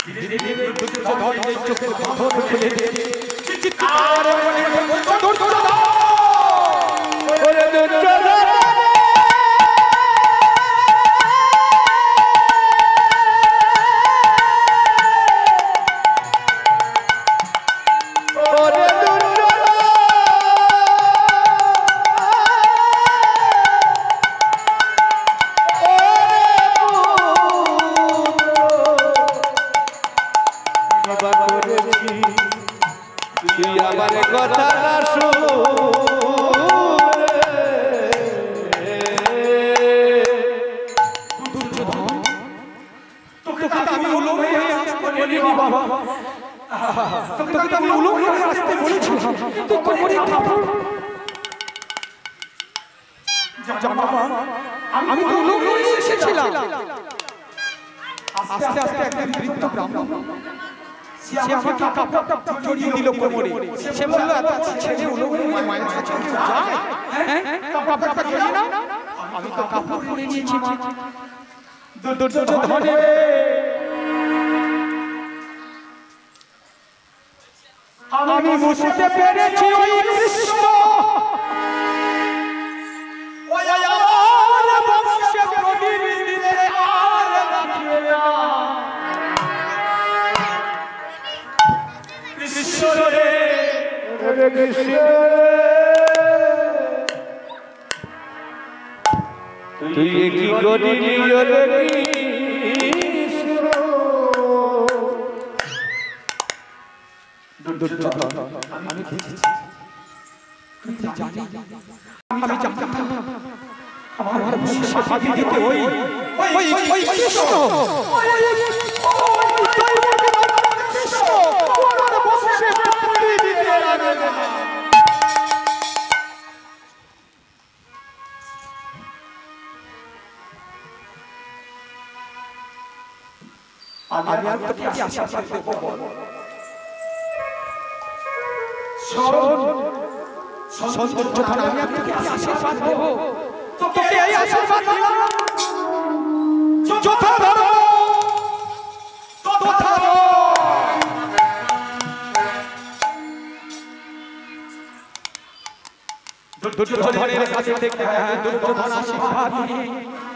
ধীরে ধীরে দুর্যোধন এই চোখের বাঁধন খুলে দিয়ে চিৎকার করে বলছে, দুর্যোধন ওরে দুর্যোধন আমি তো লোক হয়ে এসেছিলাম। আস্তে আস্তে একদিন বৃদ্ধ ব্রাহ্মণ সে আমাকে কাপড়টা জড়িয়ে দিল কোমরে। সে বলল, এত ছেলে উলঙ্গ হয়ে মায়ের কাছে যায়, হ্যাঁ কাপড়টা জড়িয়ে নাও। আমি তো কাপড় পরে নিয়েছি। দুর্যোধনে আমি বুঝতে পেরেছি ওই কৃষ্ণ বংশে প্রদীপ দিতে আর রাখবে না। কৃষ্ণ রে কৃষ্ণ, তুই কি করলি রে কৃষ্ণ? দুর্যোধন আমি জানি, আমি জানতাম আমার বংশে ভাগি দিতে ওই কৃষ্ণ, আমার বংশে ভাগি দিতে লাগবে না। আমি আর তোকে আশীর্বাদ দেব। শোন দুর্যোধন, আমি আর তোকে আশীর্বাদ দেব। তোকে এই আশীর্বাদ দিলাম, যথা ধর্ম তথা ধর্ম। দুর্যোধনের কাছে থেকে দুর্যোধন আশীর্বাদ নিয়ে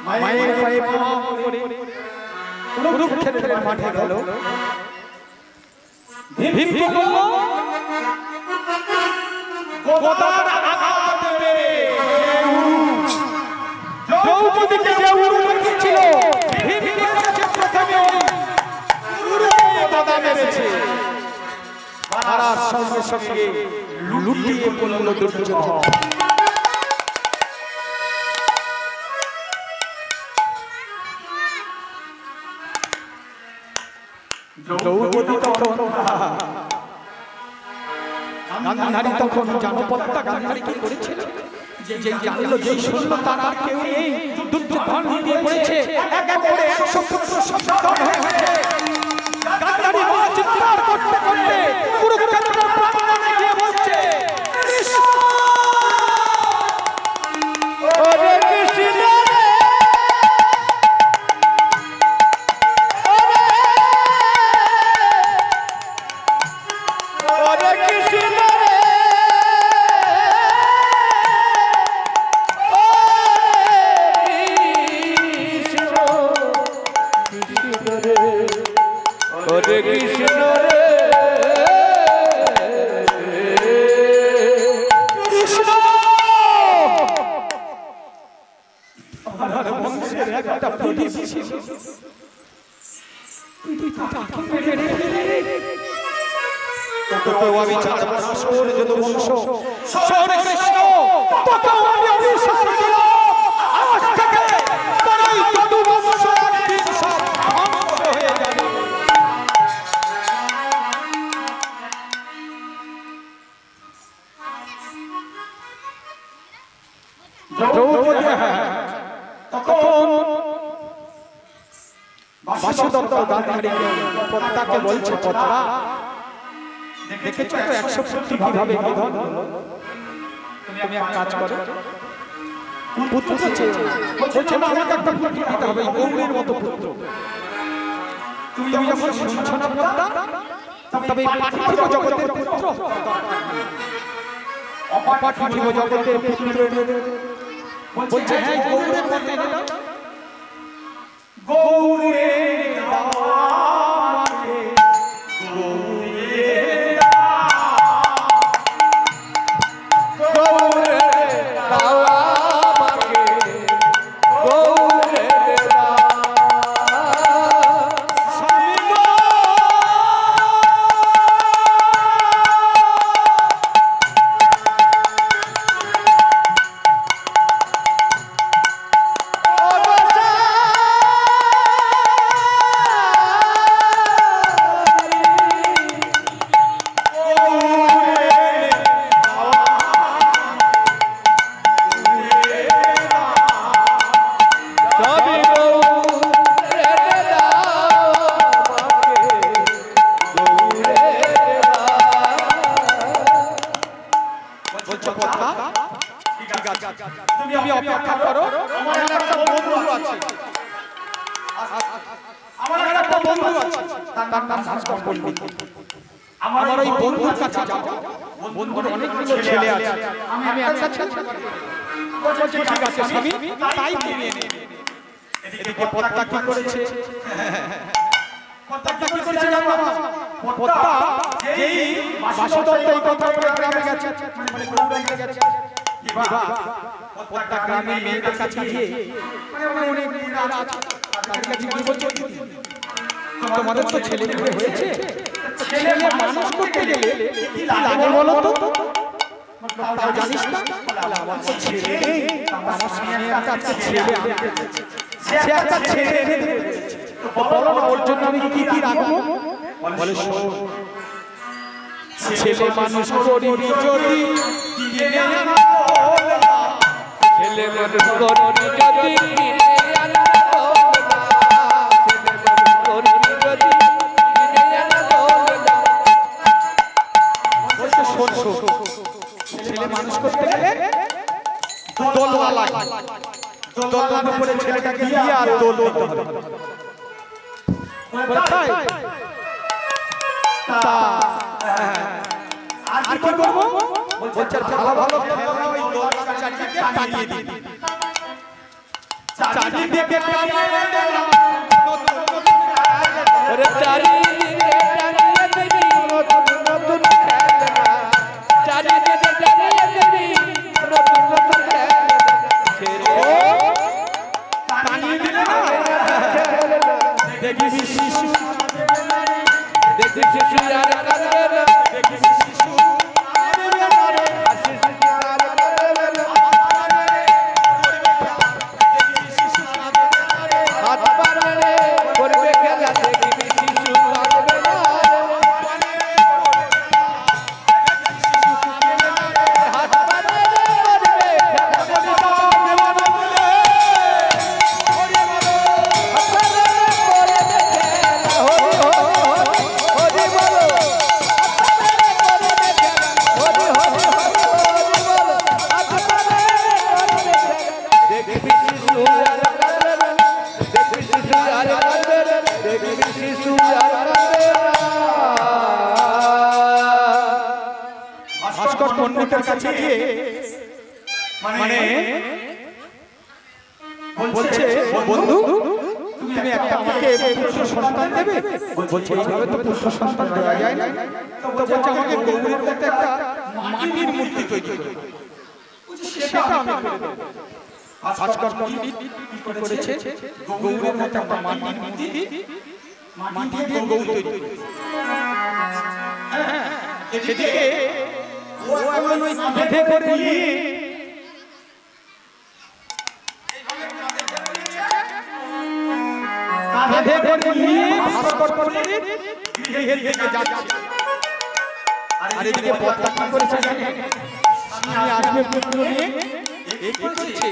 মায়ের পায়ে পা করে কুরুক্ষেত্রের মাঠে গেল। ভীম বলল, গদার আঘাত পেয়ে দ্রৌপদীকে যে উরু মেরেছিল, ভীম কি করেছে? প্রথমে ওই উরুতে গদা মেরেছে, মারার সঙ্গে সঙ্গে লুটিয়ে পড়ল দুর্যোধন। দ্রৌপদী তখন গান্ধারী তখন জানপত্তা গান্ধারী কি করেছিল? যে জানলো, যেই শুনলো তার আর কেউ নেই, দুর্যোধন দিয়ে পড়েছে, এক এক করে 100 পুত্র সন্তান হয়ে গেছে। গান্ধারী মা চিৎকার করতে করতে কুরুক্ষেত্রের প্রাঙ্গণে গিয়ে বলছে, কৃষ্ণ ওরে কৃষ্ণ পদ্মাকে বলছে, পদ্মা দেখেছো তো 100 পুত্র কিভাবে নিধন হলো? তুমি এক কাজ করো, পুত্র বলছে না, আমাকে একটা পুত্র দিতে হবে, গৌরীর মতো পুত্র। তুমি যখন শুনছো না পদ্মা, তবে পার্থিব জগতের পুত্র, অপার্থিব জগতের পুত্র বলছে, হ্যাঁ গৌরীর মতো এনে দাও। গৌরীর দাওয়াতে গৌরীর গৌরীর দাওয়াতে গৌরীর স্বামী গো আমার ওই বন্ধুর কাছে যাও, বন্ধুর অনেকগুলো ছেলে আছে, আমি একটা ছেলে বলছে ঠিক আছে স্বামী, তাই কিনে নে। এদিকে পদ্মা কি করেছে? পদ্মা কি করেছে জানো না? পদ্মা যেই বাসুদত্ত এই কথা বলে গ্রামে গেছে, মানে গৌরাঙ্গে গেছে, বাবা পদ্মা গ্রামের মেয়েদের কাছে গিয়ে মানে অনেক মেয়েরা আছে, তাদের কাছে কি বলছে, তোমাদের তো ছেলে মেয়ে হয়েছে, ছেলে মানুষ করতে গেলে কি লাগে বলো তো? তাও জানিস না? আমার তো ছেলে নেই, আমার স্বামীর কাছে ছেলে আছে, সে একটা ছেলে এনে দিয়েছে, বলো না ওর জন্য আমি কি কি রাখবো? বলে শোন, ছেলে মানুষ করিবি যদি কিনে আনা, ছেলে মানুষ করিবি যদি কিনে আনা, ছেলে মানুষ করিবি যদি কিনে আনা। বলছে শোন শোন, ছেলে মানুষ করতে গেলে দোলনা লাগে, দোলনার উপরে ছেলেটাকে দিয়ে আর দোল দিতে হবে। তাই তা আর কি করবো? বলছে ভালো ভালো খেলনা ওই চারিদিকে টানিয়ে দিই চারিদিকে টানিয়ে দিলাম নতুন নতুন ওরে চারিদিকে টানিয়ে দিবি নতুন নতুন খেলনা চারিদিকে টানিয়ে দিবি নতুন নতুন খেলনা ছেড়ে টানিয়ে দিলে না দেখি শিশু দেখি শিশু আর কাঁদবে না দেখি শিশু আর শিশু আর কাঁদবে না হাত পাড়ারে করবে খেলা দেখবি শিশু কাঁদবে না হাত পাড়ারে করবে ভাস্কর পণ্ডিতের কাছে গিয়ে মানে বলছে বন্ধু তুমি একটা আমাকে পুত্র সন্তান দেবে বলছে এইভাবে তো পুত্র সন্তান দেওয়া যায় না তো বলছে আমাকে গৌরীর মধ্যে একটা মাটির মূর্তি তৈরি করো সেটা আমি করে দেব ভাস্কর পণ্ডিত কি করেছে গৌরীর মধ্যে একটা মাটির মূর্তি মাটি দিয়ে গৌর তৈরি করেছে হ্যাঁ এদিকে ও এখন ওই কাঁধে করে নিয়ে কাঁধে করে নিয়ে ভাস্কর পণ্ডিত গৃহের দিকে যাচ্ছে আর এদিকে পথ কি করেছে সামনে আসবে পুত্র নিয়ে এই করছে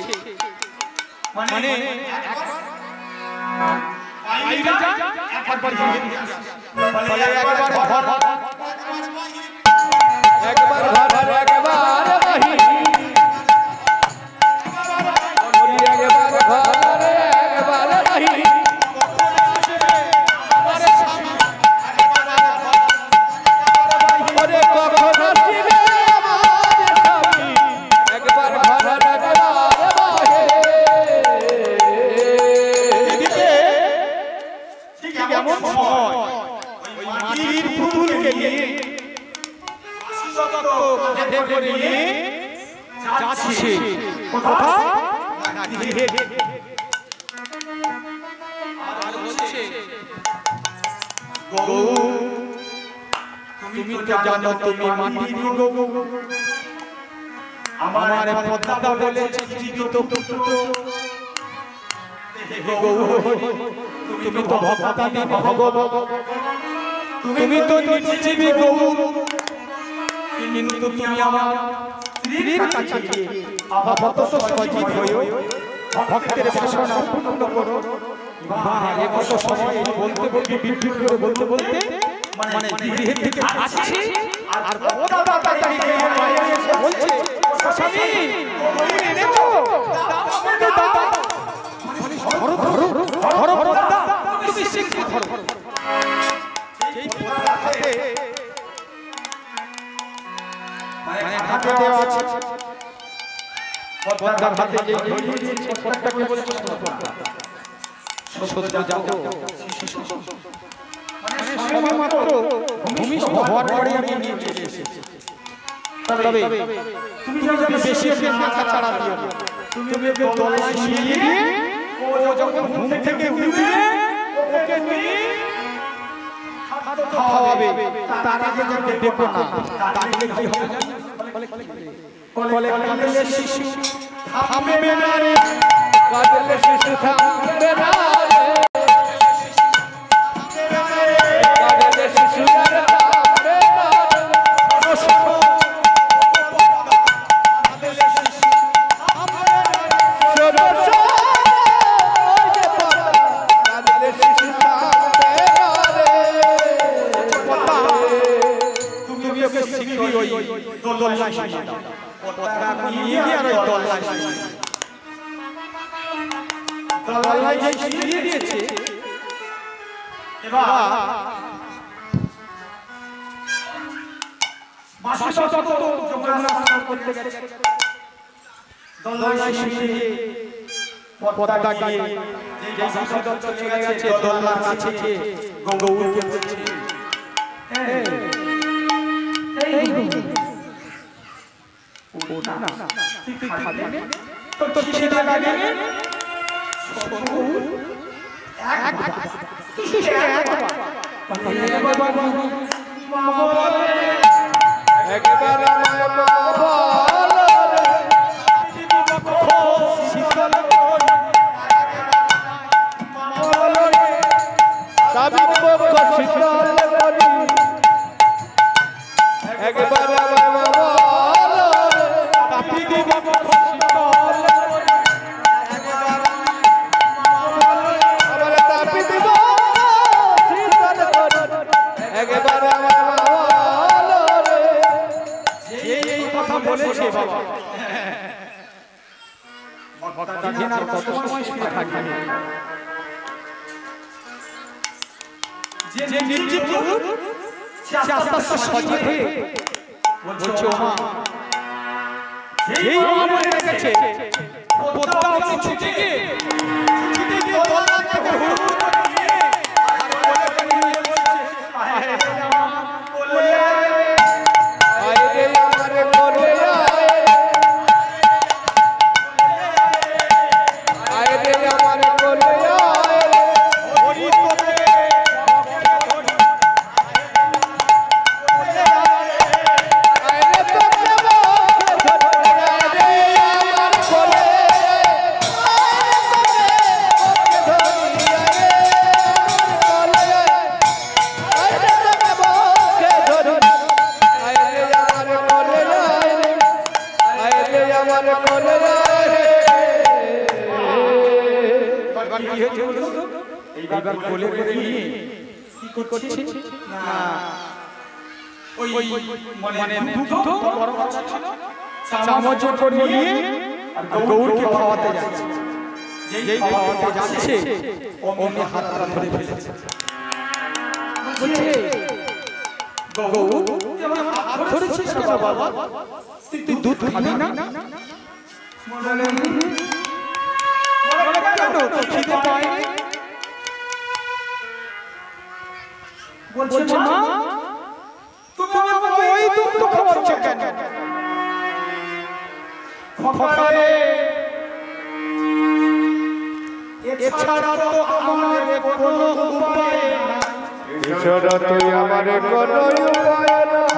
মানে বাইরে যা একবার গৃহে দিয়ে আসে বলে একবার ঘর একবার ঘর একবার বাহি একবার ঘর একবার বাহি ওরে কখন আসবে আমার স্বামী একবার ঘর একবার বাহি এদিকে ঠিক এমন সময় ওই মাটির পুতুলকে নিয়ে কাঁধে করে নিয়ে যাচ্ছে কোথায় না গৃহে আর বলছে গৌ তুমি তো জানো তুমি মাটির গৌ আমার পদ্মা বলেছে জীবিত পুত্র গৌ তুমি তো ভক্তাদি ভগব তুমি তো নির্জীবী গৌ কিন্তু তুমি আমার স্ত্রীর কাছে গিয়ে আপাতত সজীব হইও ভক্তের বাসনা পূর্ণ করো এ কত সময় বলতে বলতে বিদ্যুৎ করে বলতে বলতে মানে গৃহের থেকে আসছে আর কত তাড়াতাড়ি বাইরে এসে বলছে স্বামী তুমি এনেছো দাও আমাকে দাও ধরো ধরো ধরো পদ্মা তুমি শিগগির ধরো সেই পদ্মার হাতে মানে হাতে দেওয়া আছে পদ্মার হাতে যে দিয়েছে পদ্মাকে বলছে সত্য যাও মানে সময় মাত্র ভূমিষ্ঠ হওয়ার পরে আমি নিয়ে চলে এসেছি তবে তুমি যদি বেশি মাথা ছাড়া দিও না তুমি ওকে দোলায় শুইয়ে দিয়ে ও যখন ঘুম থেকে উঠবে ওকে নিয়ে খাওয়াবে তার আগে যাকে দেখো না তাহলে কি হবে বলে কাঁদলে শিশু থামবে না রে কাঁদলে শিশু থামবে না রে কাঁদলে শিশু আর থামবে না কাঁদলে শিশু কাঁদলে শিশু থামবে না রে তুমি ওকে শিগগিরই ওই দোলনায় শুইয়ে দাও পদ্মা নিয়ে গিয়ে আর ওই দোলনায় শুইয়ে দোলনায় যে শুইয়ে দিয়েছে এবার বাসা তত যমুনা স্নান করতে গেছে দোলনায় শুয়ে পতাকা দিয়ে যে বাসুদল চলে গেছে দোলনার কাছে গৌরকে বলছে এই ওটা না তুই খাবে না তোর খিদে লাগে একবার এইবার কোলে করে নিয়ে কি করছিস না ওই মানে দুধ গরম করা ছিল চামচ করে নিয়ে আর গৌরকে খাওয়াতে যাচ্ছে যেই খাওয়াতে যাচ্ছে ওমনি হাতটা ধরে ফেলেছে বলছে গৌর হাত ধরেছিস কেন বাবা তুই দুধ খাবি না বলে কেন তোর খিদে পায়নি বলছে মা তুমি আমাকে ওই দুধ খাওয়াচ্ছ কেন খোকারে এছাড়া তো আমার কোনো উপায় নাই এছাড়া তুই আমার কোনো উপায় নাই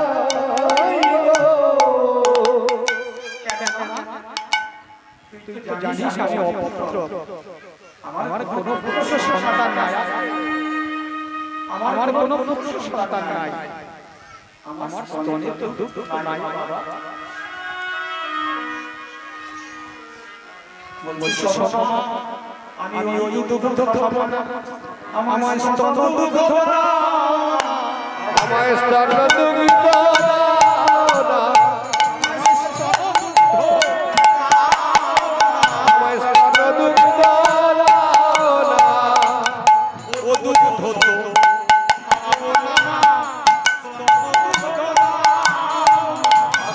তুই তো জানিস আমি অপুত্র আমার কোনো পুত্র সন্তান নাই আমার কোনো পুত্র সন্তান নাই আমার স্তনে তো দুধ নাই বাবা বলছি শোনো আমি ওই দুধ খাবো না আমার স্তন দুধ না আমার স্তন দুধ না আমার স্তন দুধ না ও দুধ ধরো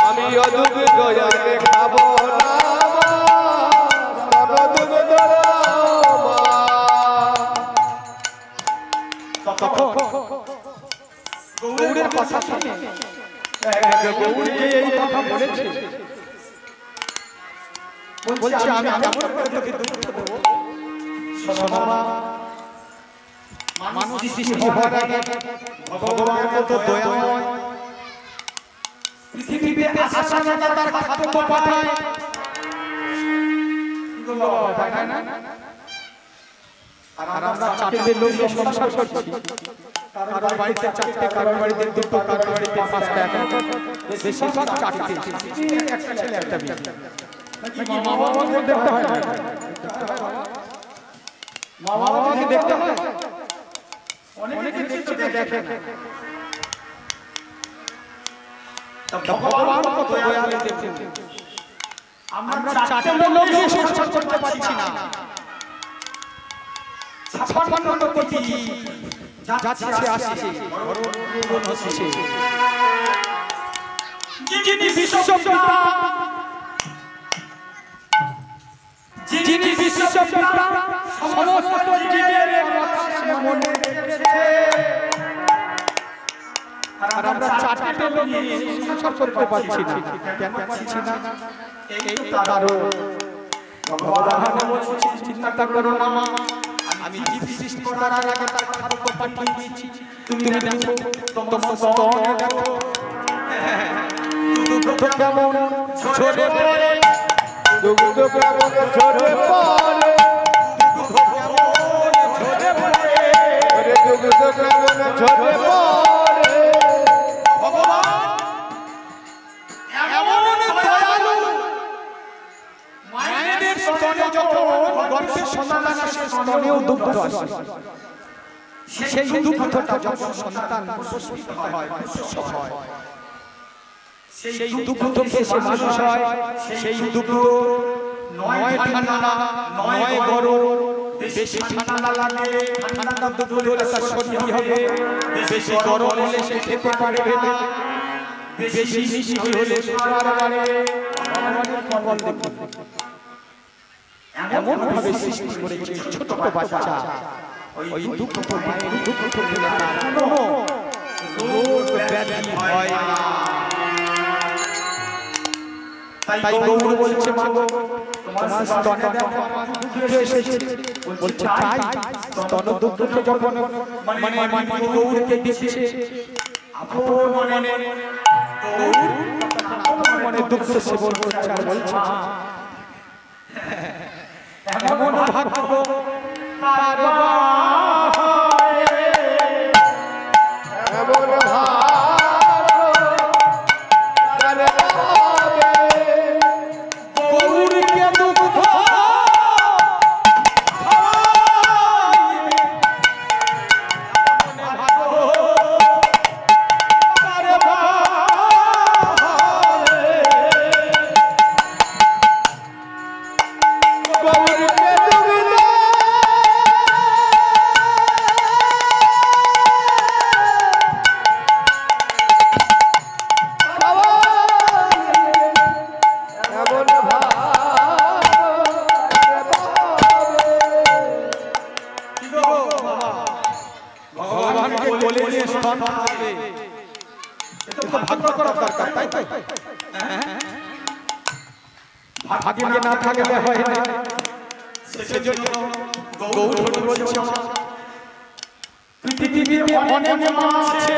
আমি ও দুধ গয়াতে খাবো না গৌরের কথা শুনে গৌরকে এই কথা বলেছে বলছে আমি কেমন করে তোকে দুঃখ দেবো শোনো মানুষ সৃষ্টি হওয়ার আগে ভগবান কত দয়াময় পৃথিবীতে আসার আগে তার খাদ্য পাঠায় পাঠায় না আর আমরা চারটে লোক সংসার করছি কারোর বাড়িতে চারটে কারোর বাড়িতে দুটো কারোর বাড়িতে পাঁচটা এখন বেশিরভাগ চারটে একটা ছেলে একটা মেয়ে নাকি মা বাবাকে দেখতে হয় মা বাবাকে দেখতে হয় অনেকে দেখে না ভগবান কত দয়ালু দেখুন আমরা চারটে লোক সংসার করতে পারছি না 56 কোটি যাচ্ছে আসছে বড় হচ্ছে যিনি বিশ্বপিতা বিশ্বপিতা সমস্ত জীবের কথা সে মনে রেখেছে। আর আমরা চারটে নিয়ে সংসার করতে পারছি না। কেন পারছি না? এই তারও ভগবান বলছে চিন্তা করো না, আমি জীব সৃষ্টি করার আগে তার খাদ্য পাঠিয়ে দিয়েছি। তুমি দেখো তোমার স্তনে দেখো দুগ্ধ কেমন ঝরে পড়ে, দুগ্ধ কেমন ঝরে পড়ে, দুগ্ধ কেমন ঝরে পড়ে, দুগ্ধ কেমন ঝরে পড়ে। ভগবান এমন দয়ালু, মায়েদের স্তনে যখন গর্ভে সন্তান আসে স্তনেও দুগ্ধ আসে। সেই দুগ্ধটা যখন সন্তান প্রসূত হয়, প্রসব হয়, সেই দুগ্ধ খেয়ে সে মানুষ হয়। সেই দুগ্ধ নয় ঠান্ডা নয় গরম, বেশি ঠান্ডা লাগলে ঠান্ডা দুগ্ধ হলে তার সর্দি হবে, বেশি গরম হলে সে খেতে পারবে না, বেশি মিষ্টি হলে সুগার বাড়ে। কমল দেখুন এমন ভাবে সৃষ্টি করেছে ছোট বাচ্চা, ওই দুঃখ মায়ের দুঃখ খেলে তার কোনো রোগ ব্যাধি হয় না। তাই গৌর বলছে মা গো তোমার স্তনে দেখো দুগ্ধ এসেছে। বলছে তাই স্তন দুগ্ধকে যখন মানে গৌরকে দিচ্ছে আপন মনে গৌর মনে দুগ্ধ সেবন করছে আর বলছে এমন ভাগ্য তার এমন ভাগ্যে না থাকলে হয় না। সেজন্য গৌর বলছে পৃথিবীতে অনেক মা আছে,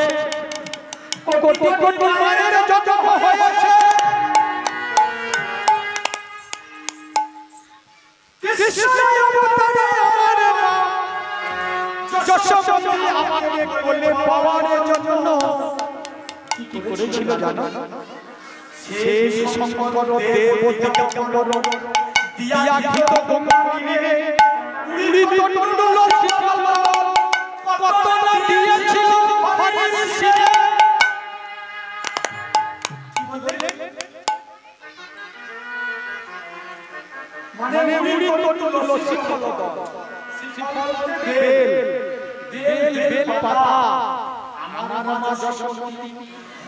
কোটি কোটি মায়ের জন্ম হয়েছে, কৃষ্ণের অবতারে আমার মা যশোমতী আমাকে কোলে পাওয়ার জন্য কি করেছিল জানো? সেই শঙ্কর দেব থেকে চন্দ্র দিয়া ঘিত গঙ্গারে উড়িত টন্ডল শিখাল কত না দিয়েছিল হরির শিরে। মানে উড়িত টন্ডল শিখাল বেল বেল পাতা আমার মা যশোমতী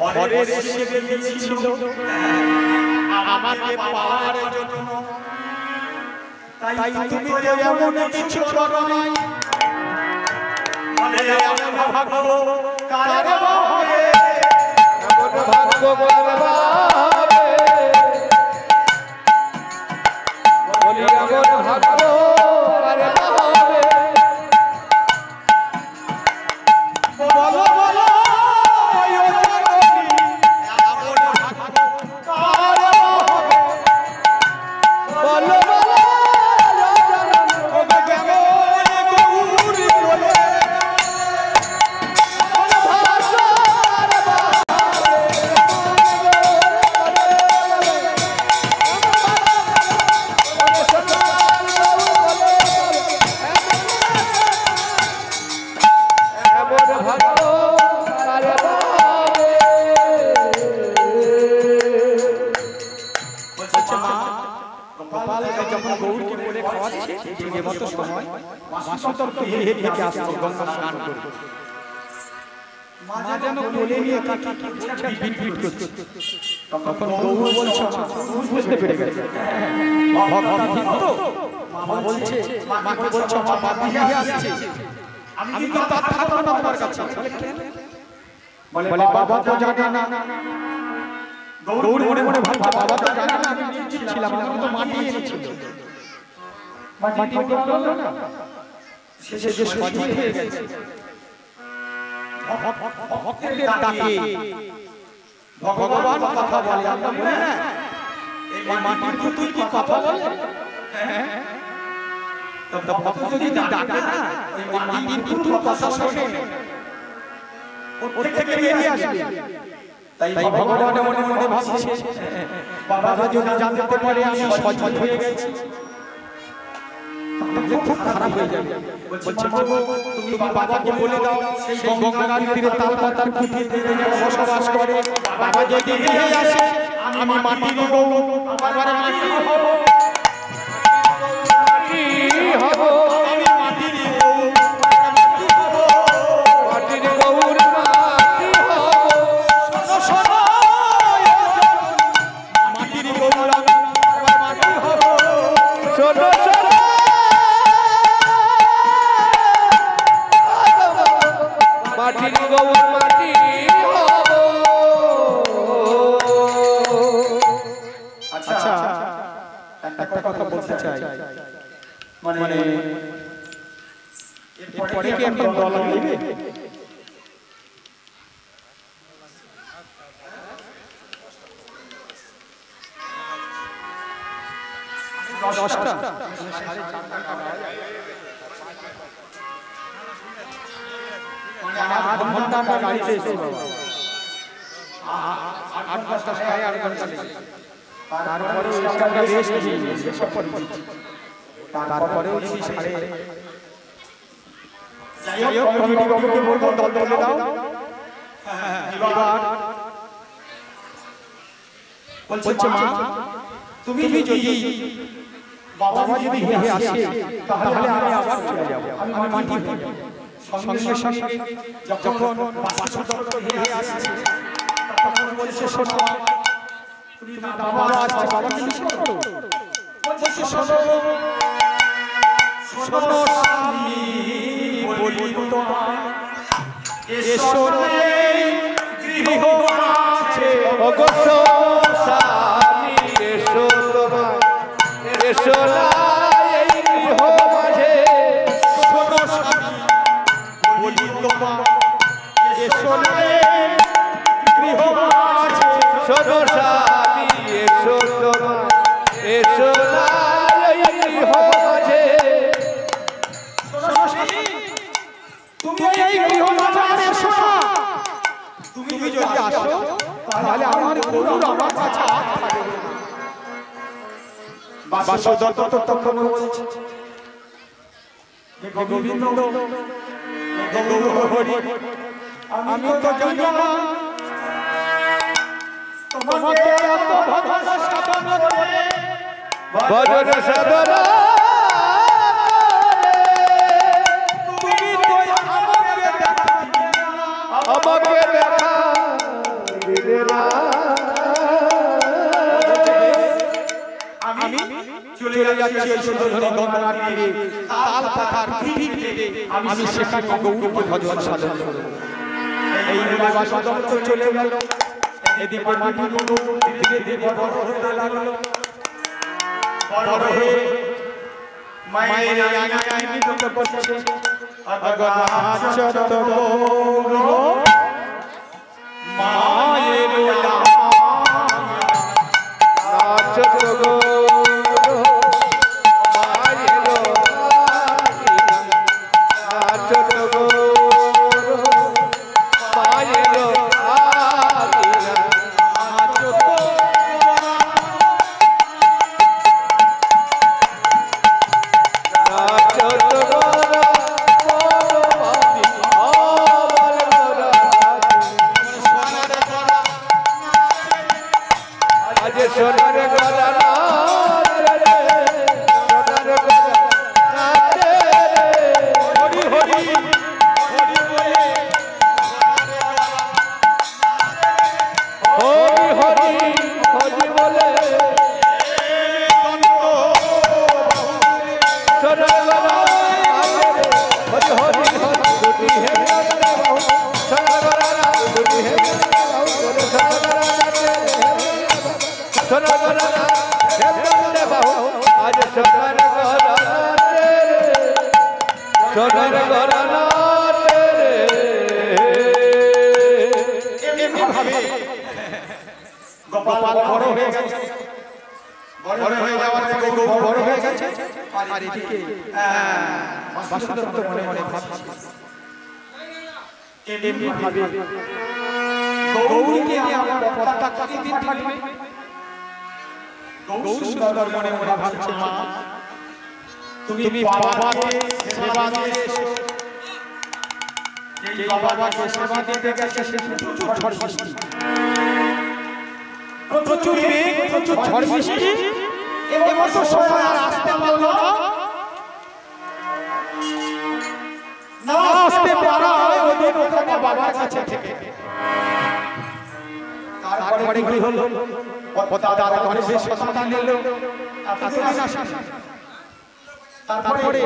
হরের শিরে দিয়েছিল আমাকে পাওয়ার জন্য। তাই তুমি তো এমন কিছু করো নাই, মানে এমন ভাগ্য কার হবে, এমন ভাগ্য কার হবে, বলি এমন ভাগ্য কার হবে। বলো বলো যখন গৌরকে বলে খাওয়াচ্ছে ঠিক মতো সময় বাসন্তর তো হেঁটে হেঁটে আসছে গঙ্গা স্নান করে। মা যেন কোলে নিয়ে কাকি বলছে বিটবিট করছে। তখন গৌর বলছে বুঝতে পেরে গেছে ভক্তা ঠিক তো, বলছে মাকে বলছে আমার বাবা দিয়ে আসছে আমি কি তার থাকবো না তোমার কাছে বলে বাবা তো জানে না দৌড় মনে মনে ভাবছে বাবা তো জানে না আমি নিশ্চিত ছিলাম আমি তো মাটি এনেছিল মাটি বললো না শেষে যে সজীব হয়ে গেছে ভক্তের ডাকে ভগবান কথা বলে আমরা বলি না এই মাটির পুতুল কি কথা বলে তো ভক্ত যদি ডাকে না ওই মাটির পুতুল কথা শোনে প্রত্যেক থেকে বেরিয়ে আসবে তাই ভগবান মনে মনে ভাবছে বাবা যদি জানতে পারে আমি সজীব হয়ে গেছি তাহলে খুব খারাপ হয়ে যাবে বলছে তুমি বাবাকে বলে দাও সেই গঙ্গার তীরে তাল পাতার খুঁটিতে বসবাস করে বাবা যদি ফিরে আসে আমি মাটির গৌর আমার মাটি হব আমি মাটির গৌর মাটির গৌর মাটি হব শোনো মাটির গৌর আমার মাটি হব শোনো মাটির গৌর মাটি হব। আচ্ছা একটা কথা বলতে চাই মানে এরপরে কি একদম দল নেবে দশটা আধ ঘন্টা আমরা গাড়িতে এসেছি বাবা 8 ঘন্টা 8.5 ঘন্টা লেগেছে তারপরে আমরা রেস্ট নিয়েছি তারপরেও যদি সাড়ে যাই হোক কমিটি বাবুকে বলবো দল বলে দাও এবার বলছে মা তুমি যদি বাবা যদি হেরে আসে তাহলে আমি আবার চলে যাব আমি মাটি হয়ে যাব সঙ্গে সঙ্গে যখন বাসুদত্ত হেরে আসছে তখন বলছে শোনো তুমি বাবা আসছে বাবাকে লিখে করো বলছে শোনো শোনো স্বামী বলি তোমার এসো রে গৃহ আছে অগস্ত স্বামী এসো তোমার এসো না এই গৃহ মাঝে শোনো স্বামী বলি তোমার এসো রে গৃহ আছে শোনো স্বামী এসো তোমার এসো না এই গৃহ মাঝে শোনো স্বামী তুমি এই গৃহ মাঝে এসো না তুমি যদি আসো তাহলে আমার গরুর আমার কাছে আর থাকবে না বাসুদত্ত তখন বলছে গোবিন্দ গৌর হরি আমি তো জানি না তোমাকে এত ভজন সাধন করে ভজন সাধন তুমি তো আমাকে দেখা দিলে না। আমাকে দেখা আমি চলে যাচ্ছি ওই সুন্দরী গঙ্গার তীরে তাল পাতার খুঁটিতে আমি সেখানে গৌরকে ভজন সাধন করব এই বলে বাসুদত্ত চলে গেল এদিকে মাটি ধীরে ধীরে বড় হতে লাগলো বড় হয়ে মায়ের আঙিনায় নৃত্য করছে অগনাচত গৌর মায়ের নাচত গৌর মায়ের নাচত গৌর মায়ের ঘরানা হে বন্দে বাহু আজ সোনার ঘরানা তেরে সোনার ঘরানা তেরে এমনি ভাবে গোপাল বড় হয়ে গেছে বড় হয়ে যাওয়ার পরে গৌর বড় হয়ে গেছে আর এদিকে বাসুদেব মনে মনে ভাবছে এমনি ভাবে গৌরীকে আমার পদ্মা কতদিন থাকবে গৌর সুন্দর মনে মনে ভাবছে মা তুমি বাবাকে সেবা দিয়েছো এই বাবাকে সেবা দিতে গেছে সে প্রচুর ঝড় বৃষ্টি প্রচুর মেঘ প্রচুর ঝড় বৃষ্টি এমন সময় আর আসতে পারলো না আসতে পারা ওদিন ওখানে বাবার কাছে থেকে তারপরে কি হলো তার গর্ভে সন্তান এলো এতদিন আসে তারপরে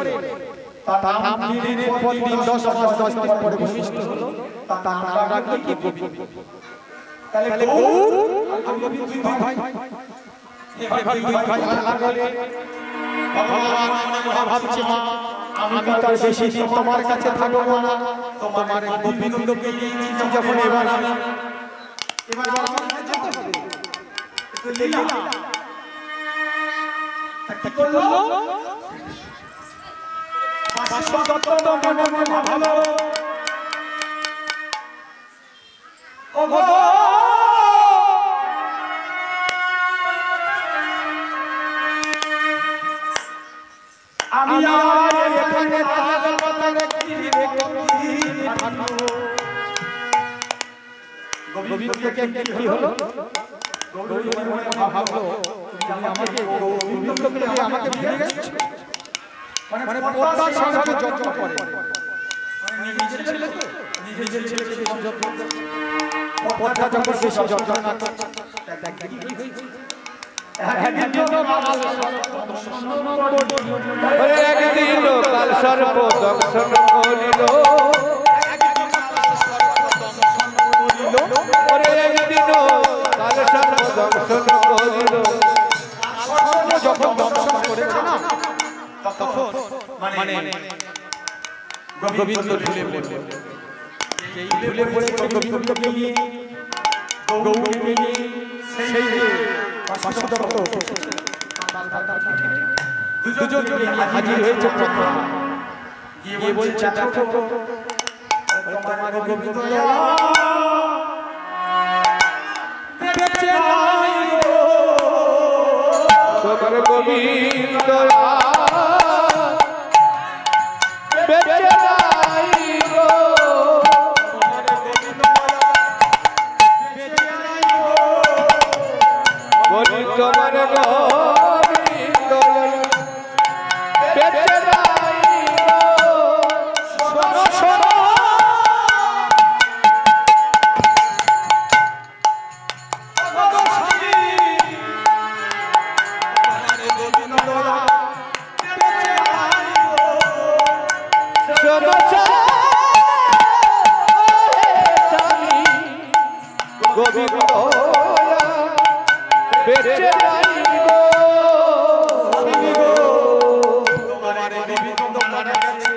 তার নাম দিনের পর দিন 10 মাস 10 দিন পরে ভূমিষ্ঠ হলো তার নাম রাখলো কি গোবিন্দ তাহলে গৌর আর গোবিন্দ দুই ভাই এবার দুই ভাই খেলা করে ভগবান মনে মনে ভাবছে মা আমি তার বেশি দিন তোমার কাছে থাকবো না তোমার গোবিন্দকে দিয়েছি যখন এবার আমার যেতে হবে একটু লীলা কি করলো বাসুদত্ত মনে মনে ভালো ও গো আমি আর এখানে তাল পাতা রেখে কতদিন থাকবো গোবিন্দকে কি হলো গৌরী মনে মনে ভাবলো তুমি আমাকে গোবিন্দকে আমাকে ভুলে গেছো মানে পদ্মার সঙ্গে যত্ন করে মানে নিজের ছেলে তো নিজের ছেলেকে বেশি যত্ন পদ্মা যখন বেশি যত্ন না করে একদিন কাল সর্প দংশন করিল একদিন কাল সর্প দংশন করিল যখন দংশন করেছে না তখন মানে গোবিন্দ ঢুলে পড়ল এই ঢুলে পড়ে গোবিন্দকে নিয়ে গৌরীকে নিয়ে সেই যে বাসুদত্ত দুজন হাজির হয়েছে ব্রহ্মা গিয়ে বলছে দেখো তোমার গোবিন্দ বেঁচে নাই গো তোমার গোবিন্দ বেঁচে নাই গো গোবিন্দ মানে গোবিন্দ বেঁচে নাই গো শোনো শোনো গোবিন্দ বেঁচে নাই গো তোমার গোবিন্দ মারা গেছে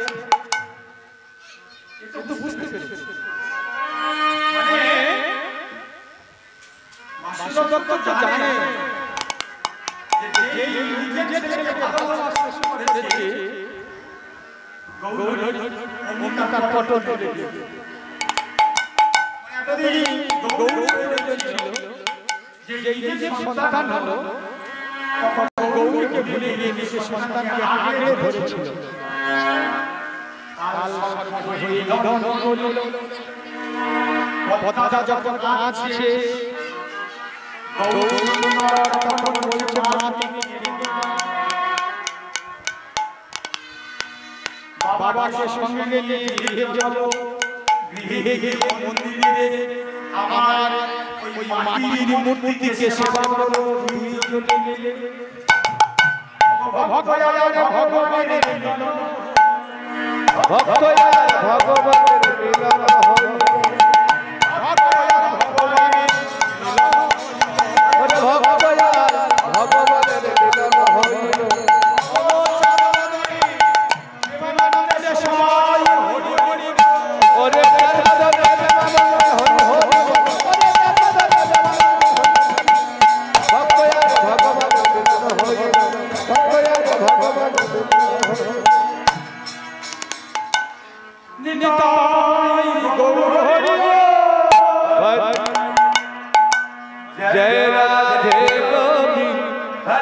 এটা তো বুঝতে পেরেছি মানে বাসুদত্ত তো জানে যে নিজের ছেলেকে ভালোবাসতে শুরু করেছে গৌরী অমুকা তার ফটো তুলে দিয়েছে এতদিন গৌরী ছিল যে নিজের সন্তান হলো তখন গৌরীকে ভুলে গিয়ে নিজের সন্তানকে আগলে ধরেছিল কাল সর্প হয়ে নিধন করল পদ্মা যখন কাঁদছে গৌরী তখন বলছে মা তুমি বাবাকে সঙ্গে নিয়ে গৃহে যাবো গৃহে গিয়ে মন্দিরে আমার ওই মাটির মূর্তিকে সেবা করবো দুইজনে মিলে ভগবানের মিলন ভক্ত আর ভগবানের মিলন হলো ভগবানের মিলন ভক্ত আর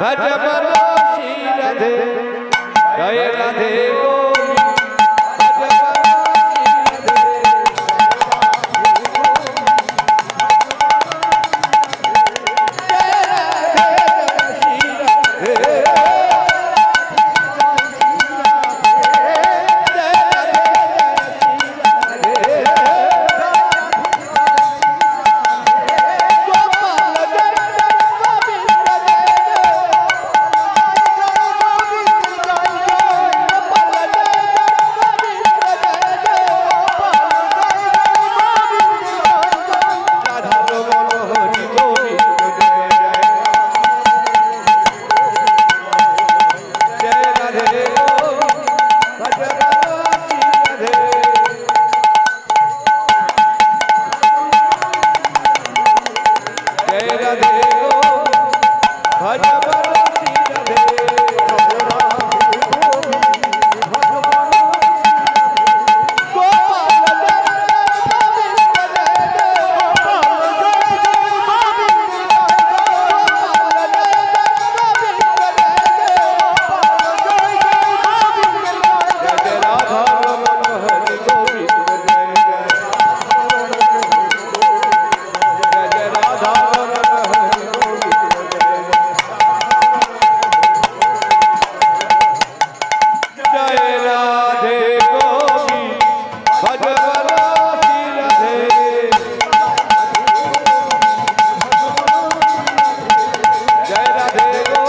भज बलो श्री राधे जय राधे गोविंद भज बलो जय राधे गो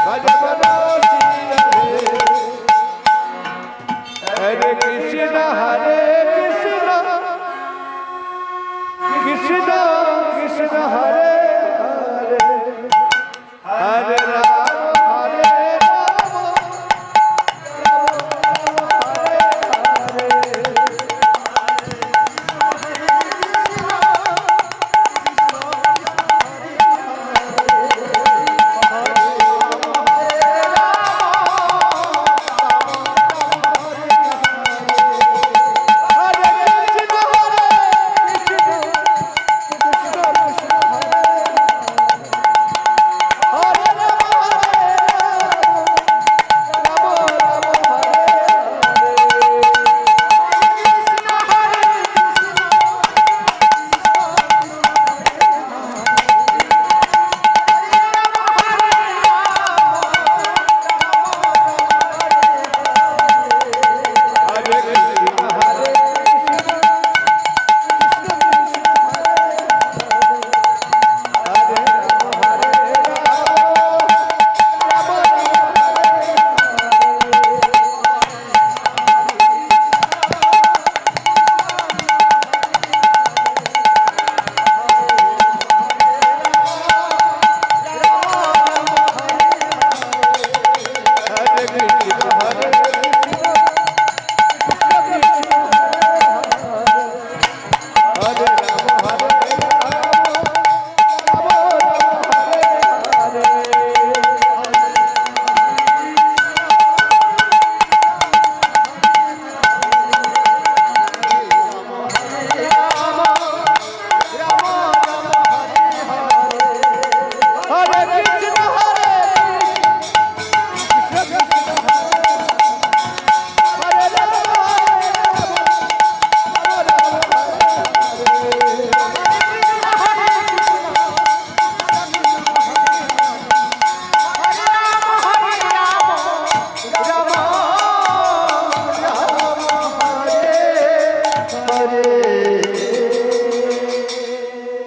भज बलो